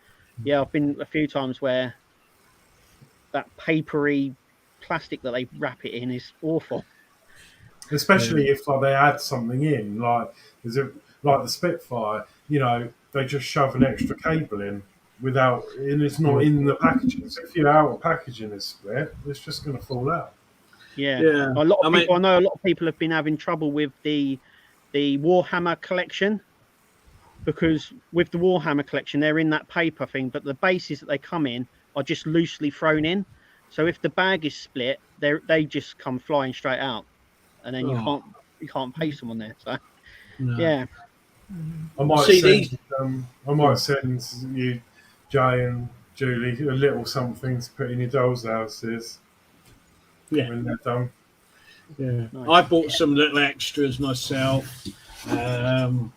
Speaker 5: yeah, I've been a few times where that papery plastic that they wrap it in is awful.
Speaker 4: Especially if they add something in, like the Spitfire, you know, they just shove an extra cable in and it's not in the packaging. So if your outer packaging is split, it's just going to fall out.
Speaker 5: Yeah. I know a lot of people have been having trouble with the Warhammer collection, because with the Warhammer collection, they're in that paper thing, but the bases that they come in are just loosely thrown in. So if the bag is split, they just come flying straight out, and then you can't paste them on there. So yeah,
Speaker 4: I might send you, Jay and Julie, a little something to put in your dolls' houses.
Speaker 1: Yeah,
Speaker 4: when they're done.
Speaker 1: Yeah, nice. I bought some little extras myself. Trying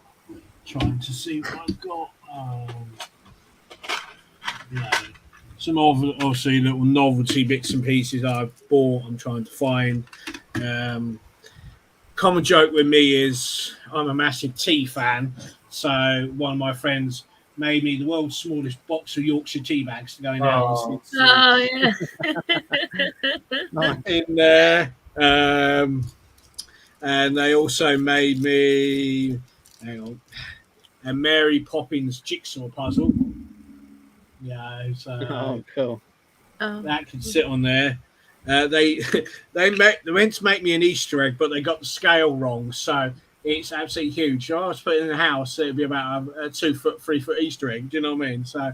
Speaker 1: to see what I've got. Some obviously little novelty bits and pieces I've bought. I'm trying to find. Common joke with me is I'm a massive tea fan, so one of my friends made me the world's smallest box of Yorkshire tea bags to go in in there. And they also made me a Mary Poppins jigsaw puzzle. So
Speaker 5: Oh, cool.
Speaker 1: that could sit on there. They went to make me an Easter egg, but they got the scale wrong, so it's absolutely huge. So I was putting in the house, it'd be about a 2 foot, 3 foot Easter egg. Do you know what I mean? So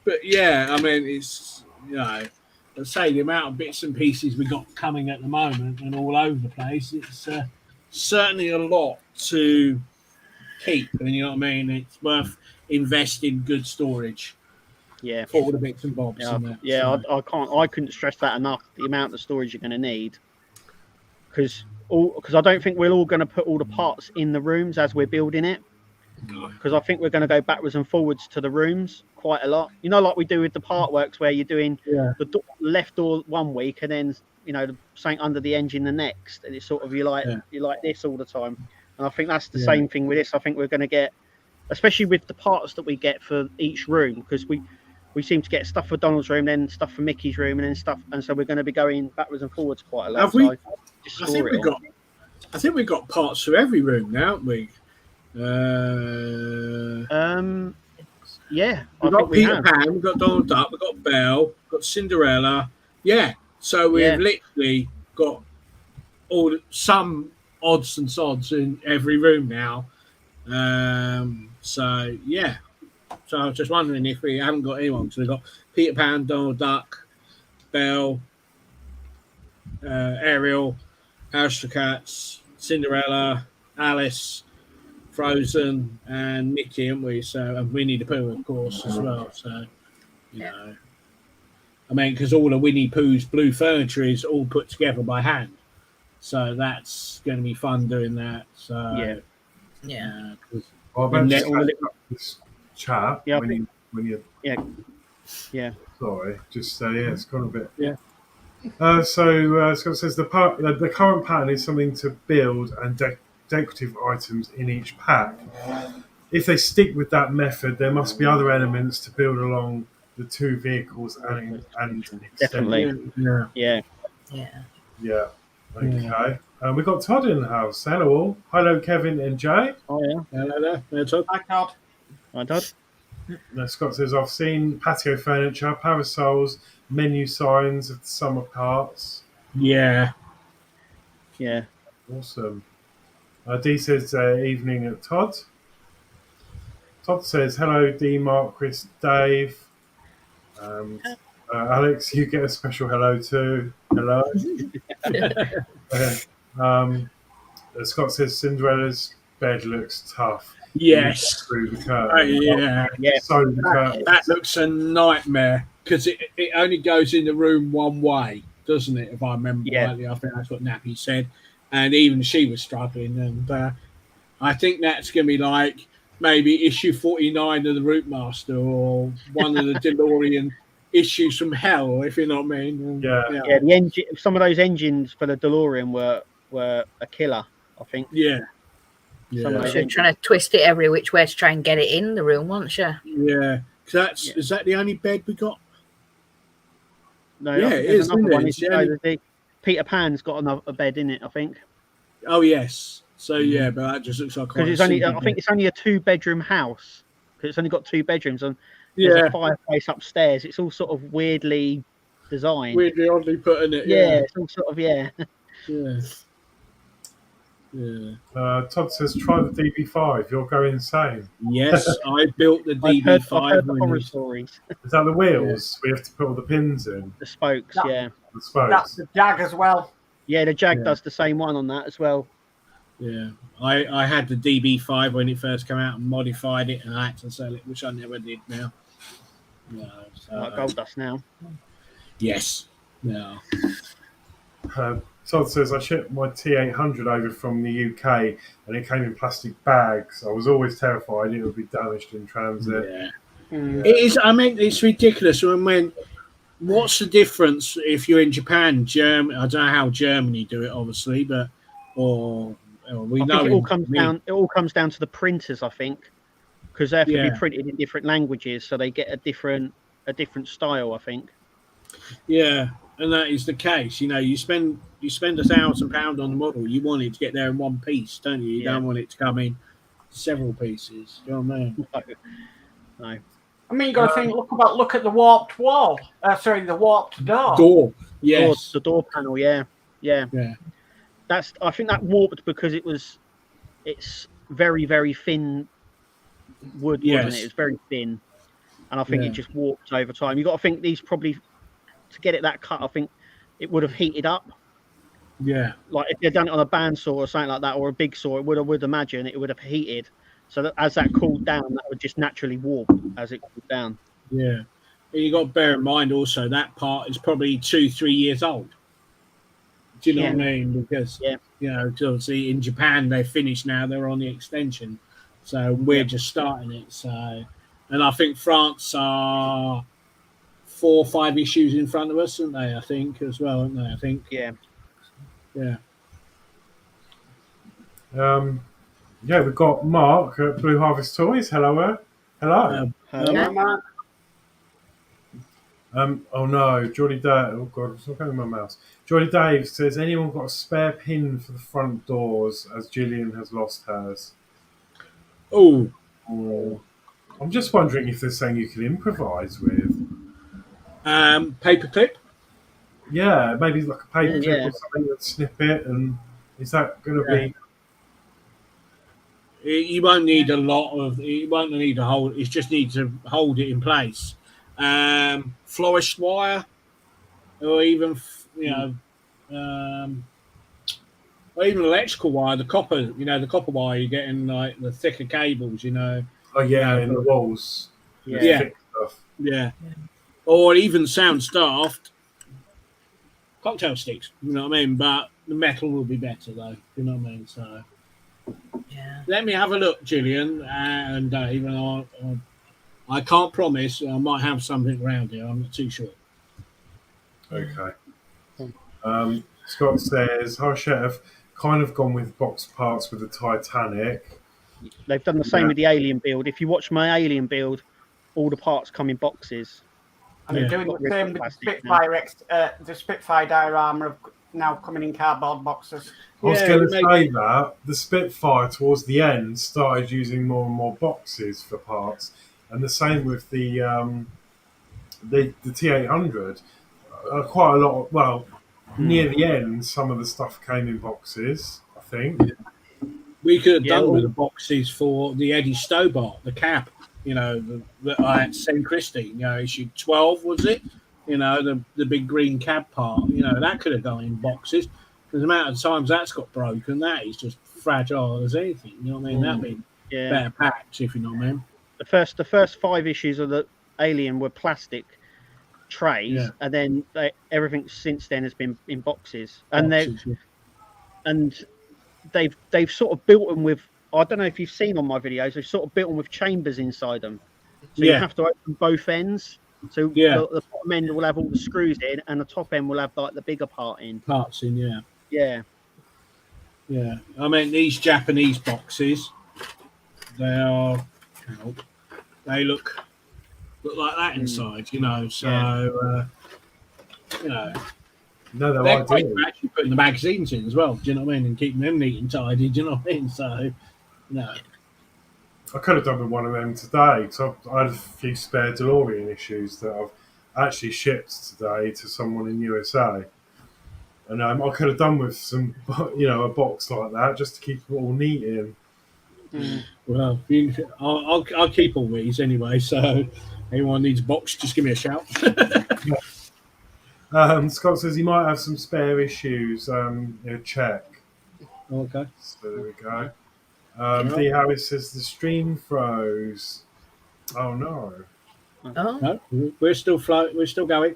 Speaker 1: but yeah, I mean it's let's say the amount of bits and pieces we got coming at the moment and all over the place. It's certainly a lot to keep, and you know what I mean. It's worth investing good storage.
Speaker 5: Yeah.
Speaker 1: For all the bits and bobs.
Speaker 5: I couldn't stress that enough. The amount of storage you're going to need, because I don't think we're all going to put all the parts in the rooms as we're building it. Because I think we're going to go backwards and forwards to the rooms quite a lot. You know, like we do with the part works, where you're doing the left door one week and then something under the engine the next, and it's sort of you like this all the time. And I think that's the same thing with this. I think we're going to get, especially with the parts that we get for each room, because we seem to get stuff for Donald's room, then stuff for Mickey's room, and then stuff, and so we're going to be going backwards and forwards quite a lot.
Speaker 1: Have we? I think we've got parts for every room now, haven't we?
Speaker 5: Yeah.
Speaker 1: We've got Peter Pan, we've got Donald Duck, we've got Belle, we've got Cinderella. Yeah. So we've literally got some odds and sods in every room now. So yeah. So I was just wondering if we haven't got anyone. So we've got Peter Pan, Donald Duck, Belle, Ariel, Aristocats, Cinderella, Alice, Frozen, and Mickey, haven't we? So, and Winnie the Pooh, of course, as well. So, you know, I mean, because all of Winnie Pooh's blue furniture is all put together by hand. So that's going to be fun doing that. So,
Speaker 3: yeah.
Speaker 4: Well, I've actually this chat when you sorry, just it's gone a bit. So Scott says the current pattern is something to build and decorative items in each pack. If they stick with that method, there must be other elements to build along the two vehicles and
Speaker 5: definitely. Yeah.
Speaker 4: Okay. We've got Todd in the house. Hello all. Hello Kevin and Jay.
Speaker 5: Oh yeah.
Speaker 1: Hello there. Hello Todd.
Speaker 2: Hi Todd.
Speaker 5: Hi Todd.
Speaker 4: Scott says I've seen patio furniture, parasols, menu signs of the summer parts.
Speaker 1: Yeah.
Speaker 4: Awesome. D says evening at Todd. Todd says hello D, Mark, Chris, Dave. Alex, you get a special hello too. Hello. Scott says Cinderella's bed looks tough.
Speaker 1: Yes.
Speaker 4: Through the curtain. So
Speaker 1: that looks a nightmare because it only goes in the room one way, doesn't it? If I remember rightly, I think that's what Nappy said, and even she was struggling. And I think that's going to be like maybe issue 49 of the Route Master or one of the DeLorean issues from hell, if you know what I mean.
Speaker 5: The engine, some of those engines for the DeLorean were a killer, I think.
Speaker 3: She was trying to twist it every which way to try and get it in the room, wasn't she?
Speaker 1: Yeah. Is that the only bed we got?
Speaker 5: No, it is. Another one. Peter Pan's got a bed in it, I think.
Speaker 1: Oh yes. So but that just looks like
Speaker 5: because it's only. I think it's only a 2-bedroom house because it's only got 2 bedrooms and there's a fireplace upstairs. It's all sort of weirdly designed,
Speaker 1: weirdly oddly put in it.
Speaker 5: It's all sort of
Speaker 4: Todd says try the DB5. You'll go insane.
Speaker 1: Yes, I built the DB5.
Speaker 5: I've heard the horror stories.
Speaker 4: Is that the wheels? We have to put all the pins in.
Speaker 5: The spokes,
Speaker 4: The spokes.
Speaker 2: That's the Jag as well.
Speaker 5: Yeah, the Jag does the same one on that as well.
Speaker 1: Yeah, I had the DB5 when it first came out and modified it, and I had to sell it, which I never did now.
Speaker 5: Like gold dust now.
Speaker 1: Yes. No.
Speaker 4: Todd says I shipped my T800 over from the UK and it came in plastic bags. I was always terrified it would be damaged in transit.
Speaker 1: It is. I mean, it's ridiculous. What's the difference if you're in Japan, Germany? I don't know how Germany do it, obviously, but I think
Speaker 5: it all comes down to the printers, I think, because they have to be printed in different languages, so they get a different style, I think.
Speaker 1: Yeah, and that is the case. You know, you spend £1,000 on the model. You want it to get there in one piece, don't you? You don't want it to come in several pieces. Do you know what I mean?
Speaker 5: No.
Speaker 2: I mean, you got to think. Look at the warped wall. The warped door.
Speaker 1: Door. Yes.
Speaker 5: The door panel. Yeah. I think that warped because it's very, very thin wood, wasn't it?
Speaker 1: Yes.
Speaker 5: It was very thin, and I think
Speaker 1: Yeah.
Speaker 5: it just warped over time. You got to think these probably to get it that cut. I think it would have heated up.
Speaker 1: Yeah.
Speaker 5: Like if they'd done it on a bandsaw or something like that, or a big saw, I would imagine it would have heated. So that as that cooled down, that would just naturally warp as it cooled down.
Speaker 1: Yeah. And you got to bear in mind also that part is probably 2-3 years old. Do you know what I mean? Because obviously in Japan they finished now; they're on the extension, so we're just starting it. So, and I think France are 4 or 5 issues in front of us, aren't they? I think as well, aren't they? I think.
Speaker 5: Yeah.
Speaker 4: We've got Mark at Blue Harvest Toys. Hello.
Speaker 2: Yeah, man.
Speaker 4: Oh no, Geordie Dave. Oh god, what's going on with my mouse? Geordie Dave says, anyone got a spare pin for the front doors as Gillian has lost hers?
Speaker 1: Oh.
Speaker 4: I'm just wondering if there's something you can improvise with.
Speaker 1: Paperclip.
Speaker 4: Yeah, maybe like a paperclip or something that snip it, and is that going to be?
Speaker 1: You won't need a lot of. You won't need to hold. It just needs to hold it in place. Florist wire, or even or even electrical wire. The copper, the copper wire you get in like the thicker cables.
Speaker 4: Oh yeah, in the walls.
Speaker 1: Yeah. Or even sound staffed cocktail sticks. You know what I mean? But the metal will be better though. You know what I mean? So.
Speaker 3: Yeah.
Speaker 1: Let me have a look, Gillian and Dave. And I can't promise. I might have something around here. I'm not too sure.
Speaker 4: Okay. Scott says Hachette have kind of gone with box parts with the Titanic.
Speaker 5: They've done the same with the Alien build. If you watch my Alien build, all the parts come in boxes.
Speaker 2: And they're doing the same with the Spitfire. The Spitfire diorama of now coming in cardboard boxes.
Speaker 4: I was going to say that the Spitfire towards the end started using more and more boxes for parts, and the same with the T800. Quite a lot. Near the end, some of the stuff came in boxes. I think
Speaker 1: we could have done with the boxes for the Eddie Stobart, the cab. That I had St. Christie. Issue 12 was it? The big green cab part. That could have gone in boxes. Because the amount of times that's got broken, that is just fragile as anything. You know what I mean? That'd be better packed, if you know what I mean.
Speaker 5: The first 5 issues of the Alien were plastic trays, and then everything since then has been in boxes. And they've sort of built them with. I don't know if you've seen on my videos. They've sort of built them with chambers inside them, so you have to open both ends. So the bottom end will have all the screws in, and the top end will have like the bigger parts in. Yeah.
Speaker 1: I mean, these Japanese boxes, they look like that inside, So,
Speaker 4: no,
Speaker 1: they're quite for actually putting the magazines in as well. Do you know what I mean? And keeping them neat and tidy. Do you know what I mean? So,
Speaker 4: I could have done with one of them today because I had a few spare DeLorean issues that I've actually shipped today to someone in USA. And I could have done with some, a box like that just to keep it all neat in.
Speaker 1: Well, I'll keep all these anyway. So, anyone needs a box, just give me a shout.
Speaker 4: Scott says he might have some spare issues. Check.
Speaker 1: Okay.
Speaker 4: So there we go. D. Harris says the stream froze. Oh no.
Speaker 1: No, we're still floating. We're still going.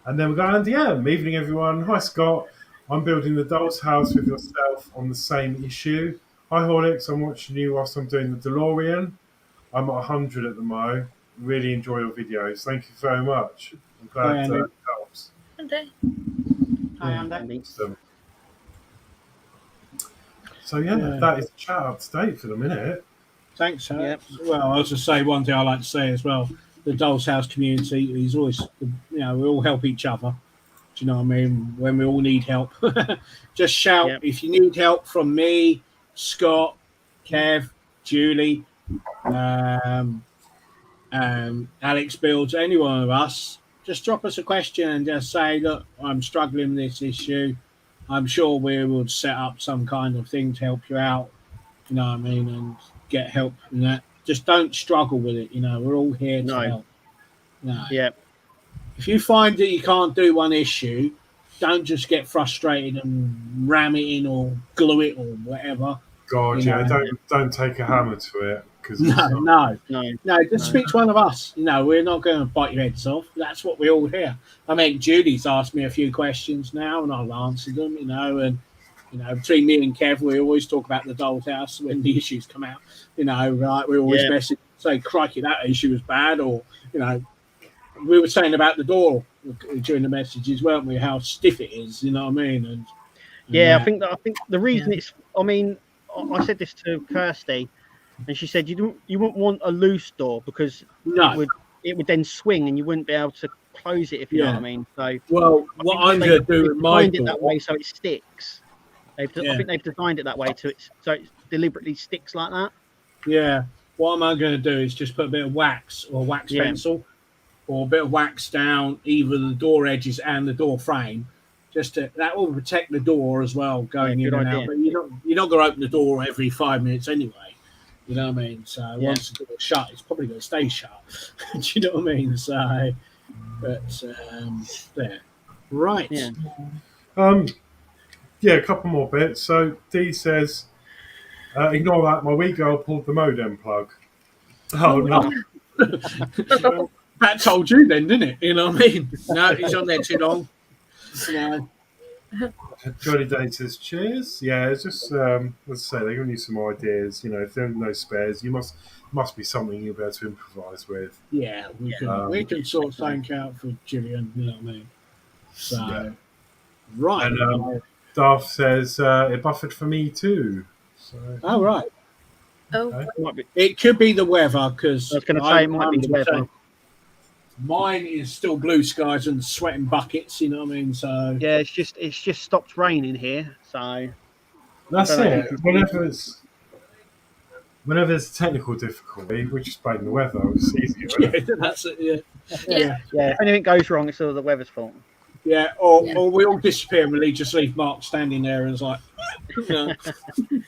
Speaker 4: And then we're going, evening everyone. Hi Scott. I'm building the doll's house with yourself on the same issue. Hi Horlicks, I'm watching you whilst I'm doing the DeLorean. I'm at 100 at the mo. Really enjoy your videos. Thank you very much. I'm glad it helps.
Speaker 2: Hi Andy.
Speaker 4: So that is the chat up to date for the minute.
Speaker 1: Thanks. Well, I was just say one thing I like to say as well. The Doll's House community is always, we all help each other. Do you know what I mean? When we all need help, just shout. If you need help from me, Scott, Kev, Julie, Alex builds, any one of us, just drop us a question and just say, look, I'm struggling with this issue. I'm sure we will set up some kind of thing to help you out, you know what I mean, and get help in that. Just don't struggle with it, you know, we're all here to help. No.
Speaker 5: Yeah.
Speaker 1: If you find that you can't do one issue, don't just get frustrated and ram it in or glue it or whatever.
Speaker 4: God,
Speaker 1: You
Speaker 4: yeah,
Speaker 1: know.
Speaker 4: don't take a hammer to it because
Speaker 1: No, just speak to one of us. You know, we're not going to bite your heads off. That's what we all hear. I mean, Judy's asked me a few questions now, and I've answered them. You know, and you know, between me and Kev, we always talk about the doll's house when the issues come out. You know, right? We always message, say, "Crikey, that issue was bad," or you know, we were saying about the door during the messages, weren't we? How stiff it is. You know what I mean? And
Speaker 5: yeah, I think the reason it's. I mean, I said this to Kirsty, and she said you wouldn't want a loose door because it would then swing and you wouldn't be able to close it if you know what I mean. So
Speaker 1: well, what I'm going to do with my door,
Speaker 5: it that way so it sticks. I think they've designed it that way so it deliberately sticks like that.
Speaker 1: Yeah. What am I going to do is just put a bit of wax or wax pencil or a bit of wax down either the door edges and the door frame. That will protect the door as well going in and out. But you're not going to open the door every 5 minutes anyway. You know what I mean? So once the door's shut, it's probably going to stay shut. Do you know what I mean? So, but there. Right.
Speaker 4: Yeah. A couple more bits. So Dee says, ignore that. My wee girl pulled the modem plug. Oh no.
Speaker 1: That told you then, didn't it? You know what I mean? No, he's on there too long. No.
Speaker 4: Johnny Day says, cheers. Yeah, it's just, let's say, they're giving you some ideas. You know, if there are no spares, you must be something you'll be able to improvise with.
Speaker 1: Yeah, we can sort something out for Gillian, you know what I mean? So, right.
Speaker 4: And Darth says, it buffered for me too. So,
Speaker 1: right.
Speaker 3: Oh,
Speaker 1: it could be the weather because
Speaker 5: I was going to say it might be the weather.
Speaker 1: Mine is still blue skies and sweating buckets, you know what I mean? So
Speaker 5: yeah, it's just stopped raining here, so
Speaker 4: that's it. Whenever there's a technical difficulty, we just blame the weather. It's easier.
Speaker 1: That's it.
Speaker 5: Yeah. If anything goes wrong, it's all the weather's fault.
Speaker 1: Yeah, or we all disappear and we just leave Mark standing there and it's like, you know.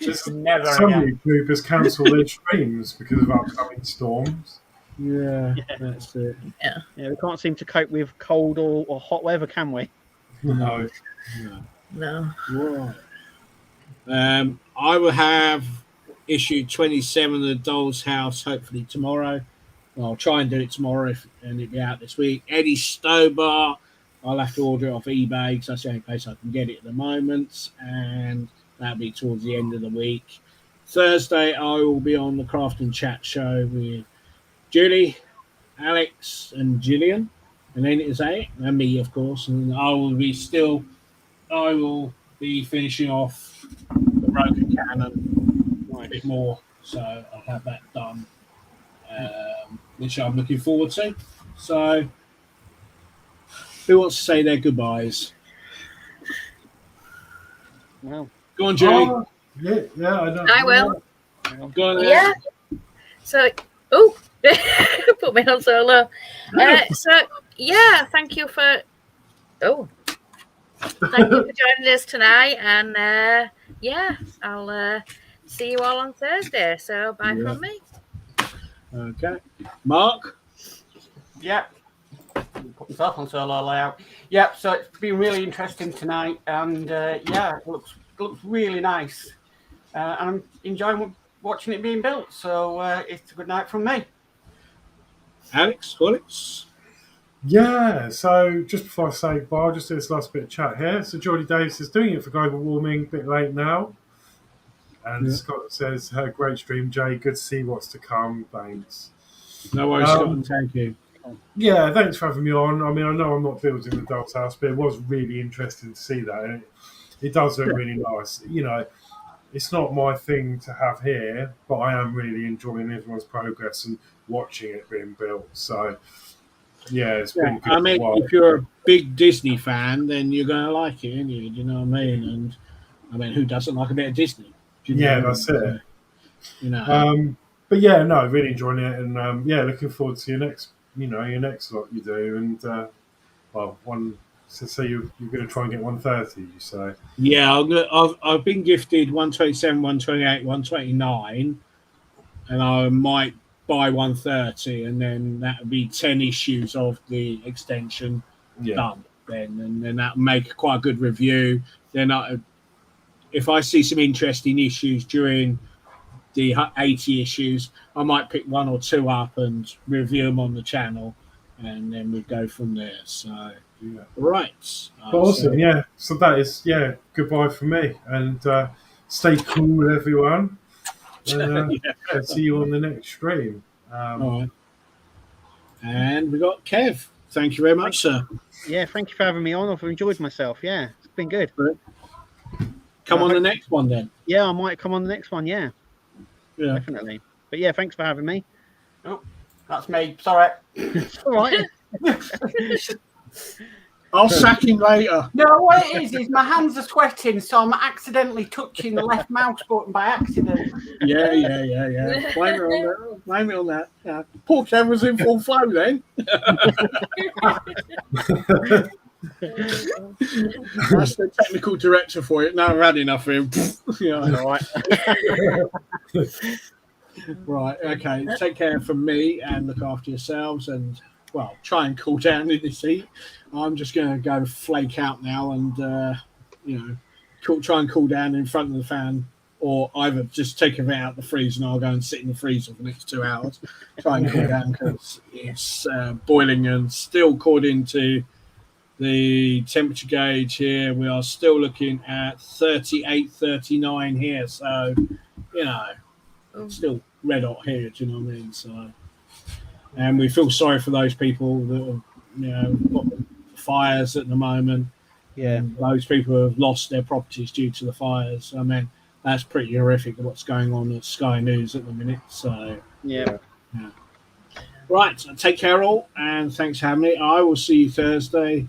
Speaker 4: Just some YouTubers cancel their streams because of upcoming storms.
Speaker 1: Yeah, that's it.
Speaker 3: Yeah,
Speaker 5: we can't seem to cope with cold or hot weather, can we?
Speaker 4: No.
Speaker 3: No.
Speaker 1: Right. I will have issue 27 of the Doll's House hopefully tomorrow. I'll try and do it tomorrow and it'll be out this week. Eddie Stobar, I'll have to order it off eBay because that's the only place I can get it at the moment, and that'll be towards the end of the week. Thursday, I will be on the Craft and Chat show with Julie, Alex, and Gillian, and then it's and me, of course. And I will be finishing off the Broken Cannon a bit more, so I'll have that done, which I'm looking forward to. So, who wants to say their goodbyes?
Speaker 5: Well,
Speaker 1: go on, Julie.
Speaker 3: I will.
Speaker 1: Go on,
Speaker 3: yeah. So, put me on so low. Thank you for joining us tonight, and I'll see you all on Thursday. So bye from me.
Speaker 1: Okay, Mark.
Speaker 2: Yeah, put myself on solo layout. Yeah, so it's been really interesting tonight, and it looks really nice, and I'm enjoying watching it being built. So it's a good night from me.
Speaker 1: Alex, Hollis.
Speaker 4: Yeah, so just before I say goodbye, I'll just do this last bit of chat here. So Geordie Davis is doing it for global warming, a bit late now. And Scott says, great stream, Jay. Good to see what's to come. Thanks.
Speaker 1: No worries, Scott. Thank you.
Speaker 4: Yeah, thanks for having me on. I mean, I know I'm not building the Doll's House, but it was really interesting to see that. And it does look really nice. You know, it's not my thing to have here, but I am really enjoying everyone's progress and watching it being built. So, yeah, it's been good.
Speaker 1: I mean, if you're a big Disney fan, then you're going to like it, aren't you? Do you know what I mean? And I mean, who doesn't like a bit of Disney?
Speaker 4: That's it.
Speaker 1: You know.
Speaker 4: but yeah, no, really enjoying it, and yeah, looking forward to your next, your next lot you do, and well, one. So you're going to try and get 130, you say?
Speaker 1: Yeah, I've been gifted 127, 128, 129, and I might buy 130, and then that would be 10 issues of the extension
Speaker 4: Yeah,
Speaker 1: done. And then that'll make quite a good review. Then if I see some interesting issues during the 80 issues, I might pick one or two up and review them on the channel, and then we go from there. So,
Speaker 4: yeah.
Speaker 1: right.
Speaker 4: Awesome, yeah. So that is, goodbye from me, and stay cool, everyone. And yeah, see you on the next stream.
Speaker 1: All right. And we got Kev. Thank you very much, sir.
Speaker 5: Yeah, thank you for having me on. I've enjoyed myself. Yeah, it's been good.
Speaker 1: Come on the next one then.
Speaker 5: Yeah, I might come on the next one. Yeah,
Speaker 1: Yeah.
Speaker 5: definitely. But yeah, thanks for having me.
Speaker 2: Oh, that's me. Sorry.
Speaker 5: It's all right.
Speaker 1: I'll sack him later.
Speaker 2: No, what it is my hands are sweating, so I'm accidentally touching the left mouse button by accident.
Speaker 1: Yeah. Blame it on that. Yeah. Poor Kev was in full flow then. That's the technical director for it. No, I've had enough of him.
Speaker 5: All right.
Speaker 1: Right, okay. Take care from me and look after yourselves, and well, try and cool down in this heat. I'm just going to go flake out now and try and cool down in front of the fan, or either just take it out the freezer and I'll go and sit in the freezer for the next 2 hours. Try and cool down because it's boiling, and still according to the temperature gauge here, we are still looking at 38, 39 here. So, it's still red hot here. Do you know what I mean? So, and we feel sorry for those people that have, got fires at the moment.
Speaker 5: Yeah,
Speaker 1: those people who have lost their properties due to the fires. I mean, that's pretty horrific what's going on at Sky News at the minute. So,
Speaker 5: yeah.
Speaker 1: Right. So take care all, and thanks for having me. I will see you Thursday,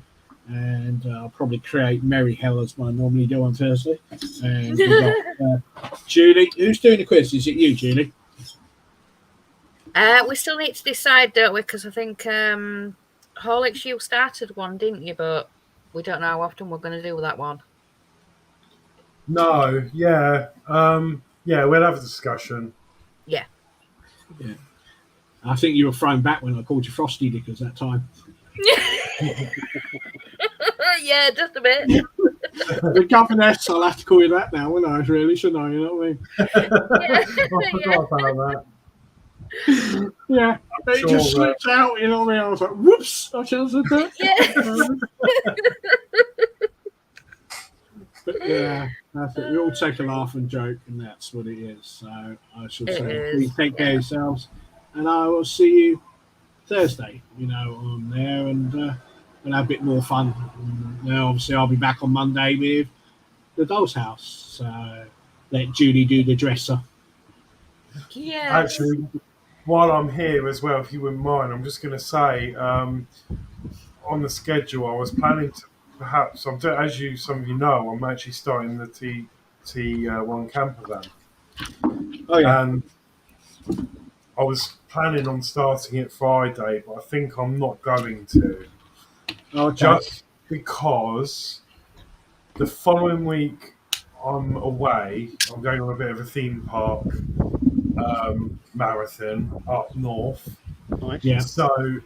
Speaker 1: and I'll probably create Merry Hell as I normally do on Thursday. And we've got Julie. Who's doing the quiz? Is it you, Julie?
Speaker 3: We still need to decide, don't we? Because I think Horlicks, you started one, didn't you? But we don't know how often we're going to do that one.
Speaker 4: No, yeah, we'll have a discussion.
Speaker 3: Yeah.
Speaker 1: I think you were thrown back when I called you Frosty Dickers that time.
Speaker 3: Yeah, just a bit.
Speaker 1: The governess, I'll have to call you that now, wouldn't I? Really, shouldn't I? You know what I mean?
Speaker 4: I forgot about that.
Speaker 1: Yeah, it just slipped out, you know what I mean? I was like, whoops, I should have said that. But yeah, that's it. We all take a laugh and joke, and that's what it is. So I shall say, please take care of yourselves, and I will see you Thursday, on there, and we'll have a bit more fun. And, obviously, I'll be back on Monday with the Doll's House. So let Julie do the dresser.
Speaker 3: Yeah.
Speaker 4: Actually, while I'm here as well, if you wouldn't mind, I'm just going to say on the schedule, I was planning to perhaps, as some of you know, I'm actually starting the T1 camper van.
Speaker 1: Oh, yeah.
Speaker 4: And I was planning on starting it Friday, but I think I'm not going to.
Speaker 1: Okay.
Speaker 4: Just because the following week I'm away. I'm going on a bit of a theme park marathon up north.
Speaker 5: Nice.
Speaker 1: Yeah.
Speaker 4: So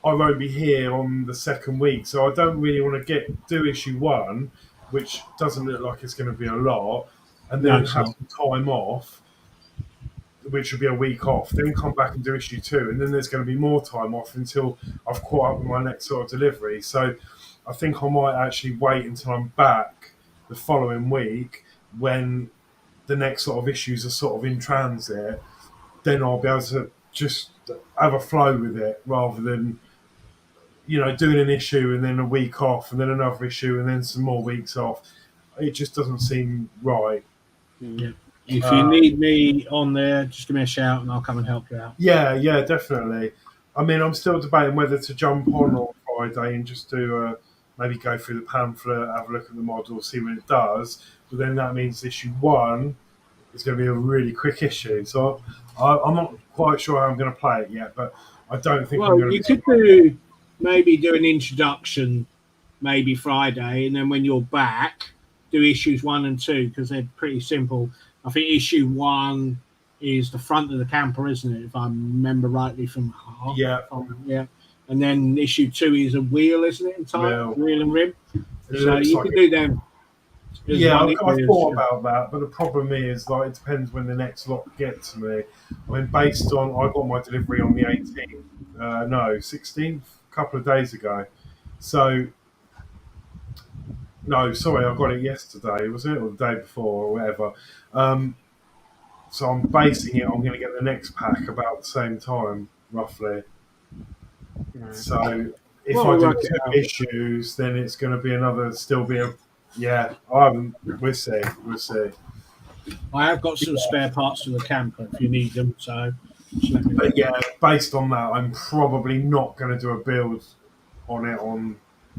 Speaker 4: I won't be here on the second week. So I don't really want to do issue 1, which doesn't look like it's going to be a lot, and then have some time off, which will be a week off, then come back and do issue 2, and then there's going to be more time off until I've caught up with my next sort of delivery. So I think I might actually wait until I'm back the following week when the next sort of issues are sort of in transit. Then I'll be able to just have a flow with it rather than, doing an issue and then a week off and then another issue and then some more weeks off. It just doesn't seem right.
Speaker 1: Yeah. If you need me on there, just give me a shout and I'll come and help you out.
Speaker 4: Yeah, definitely. I mean, I'm still debating whether to jump on Friday and just do maybe go through the pamphlet, have a look at the model, see what it does. But then that means issue 1 it's going to be a really quick issue. So I'm not quite sure how I'm going to play it yet, but I don't think I'm
Speaker 1: Well,
Speaker 4: going to.
Speaker 1: you could maybe do an introduction, maybe Friday, and then when you're back, do issues 1 and 2 because they're pretty simple. I think issue 1 is the front of the camper, isn't it? If I remember rightly from
Speaker 4: Yeah.
Speaker 1: Yeah. And then issue 2 is a wheel, isn't it? Wheel and rim. So you
Speaker 4: like
Speaker 1: could do them.
Speaker 4: Yeah, I thought about that, but the problem is, like, it depends when the next lot get to me. I mean, based on I got my delivery on the 18th, 16th, a couple of days ago. So, no, sorry, I got it yesterday, was it, or the day before, or whatever. So I'm basing it. I'm going to get the next pack about the same time, roughly. Right. So if I do 2 issues, then it's going to be yeah. We'll see. We'll see.
Speaker 1: I have got some spare parts for the camper if you need them. So,
Speaker 4: but yeah, based on that, I'm probably not going to do a build on it on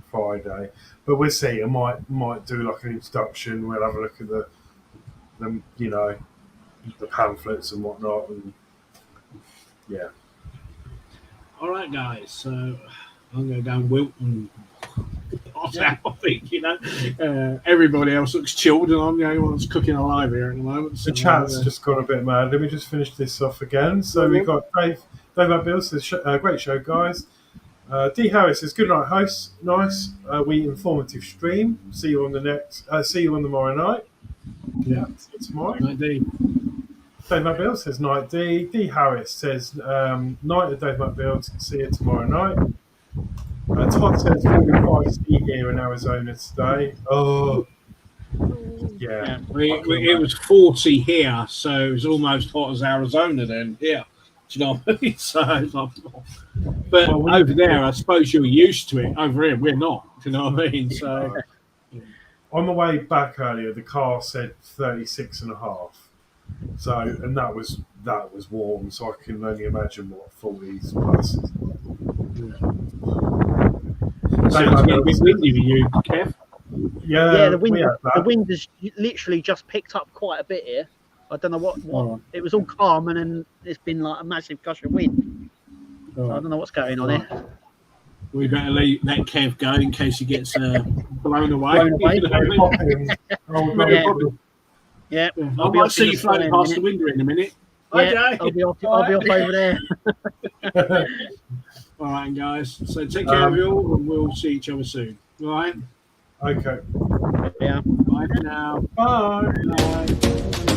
Speaker 4: Friday. But we'll see. I might do like an introduction. We'll have a look at the the pamphlets and whatnot. And yeah.
Speaker 1: All right, guys. So I'm going to go and wilt and pass out. I think everybody else looks chilled, and I'm the only one that's cooking alive here at the moment. So,
Speaker 4: the chat's just gone a bit mad. Let me just finish this off again. So we've got Dave Bill says, great show, guys. D Harris says, good night, hosts. Nice. We informative stream. See you on the tomorrow night. Yeah, see you tomorrow.
Speaker 1: Night D.
Speaker 4: Dave McBill says night D. D Harris says night of Dave McBill. See you tomorrow night. Todd says 45 C here in Arizona today. Oh, yeah.
Speaker 1: It was 40 here, so it was almost hot as Arizona then. Yeah. Do you know what I mean? So, but over there, I suppose you're used to it. Over here, we're not. Do you know what I mean? So,
Speaker 4: on the way back earlier, the car said 36.5. So, and that was warm. So I can only imagine what 40s plus.
Speaker 1: So it's getting a bit windy with you, Kev.
Speaker 4: Yeah,
Speaker 5: the wind has literally just picked up quite a bit here. I don't know what it was all calm, and then it's been like a massive gush of wind. So I don't know what's going on here.
Speaker 1: We better let Kev go in case he gets blown away.
Speaker 5: Yeah,
Speaker 1: I might see you floating past the window in a minute.
Speaker 5: Yeah, okay. I'll be off over there.
Speaker 1: All right, guys. So take care of you all, and we'll see each other soon. All right?
Speaker 4: Okay.
Speaker 5: Yeah.
Speaker 1: Bye for now.
Speaker 4: Bye.
Speaker 1: Bye.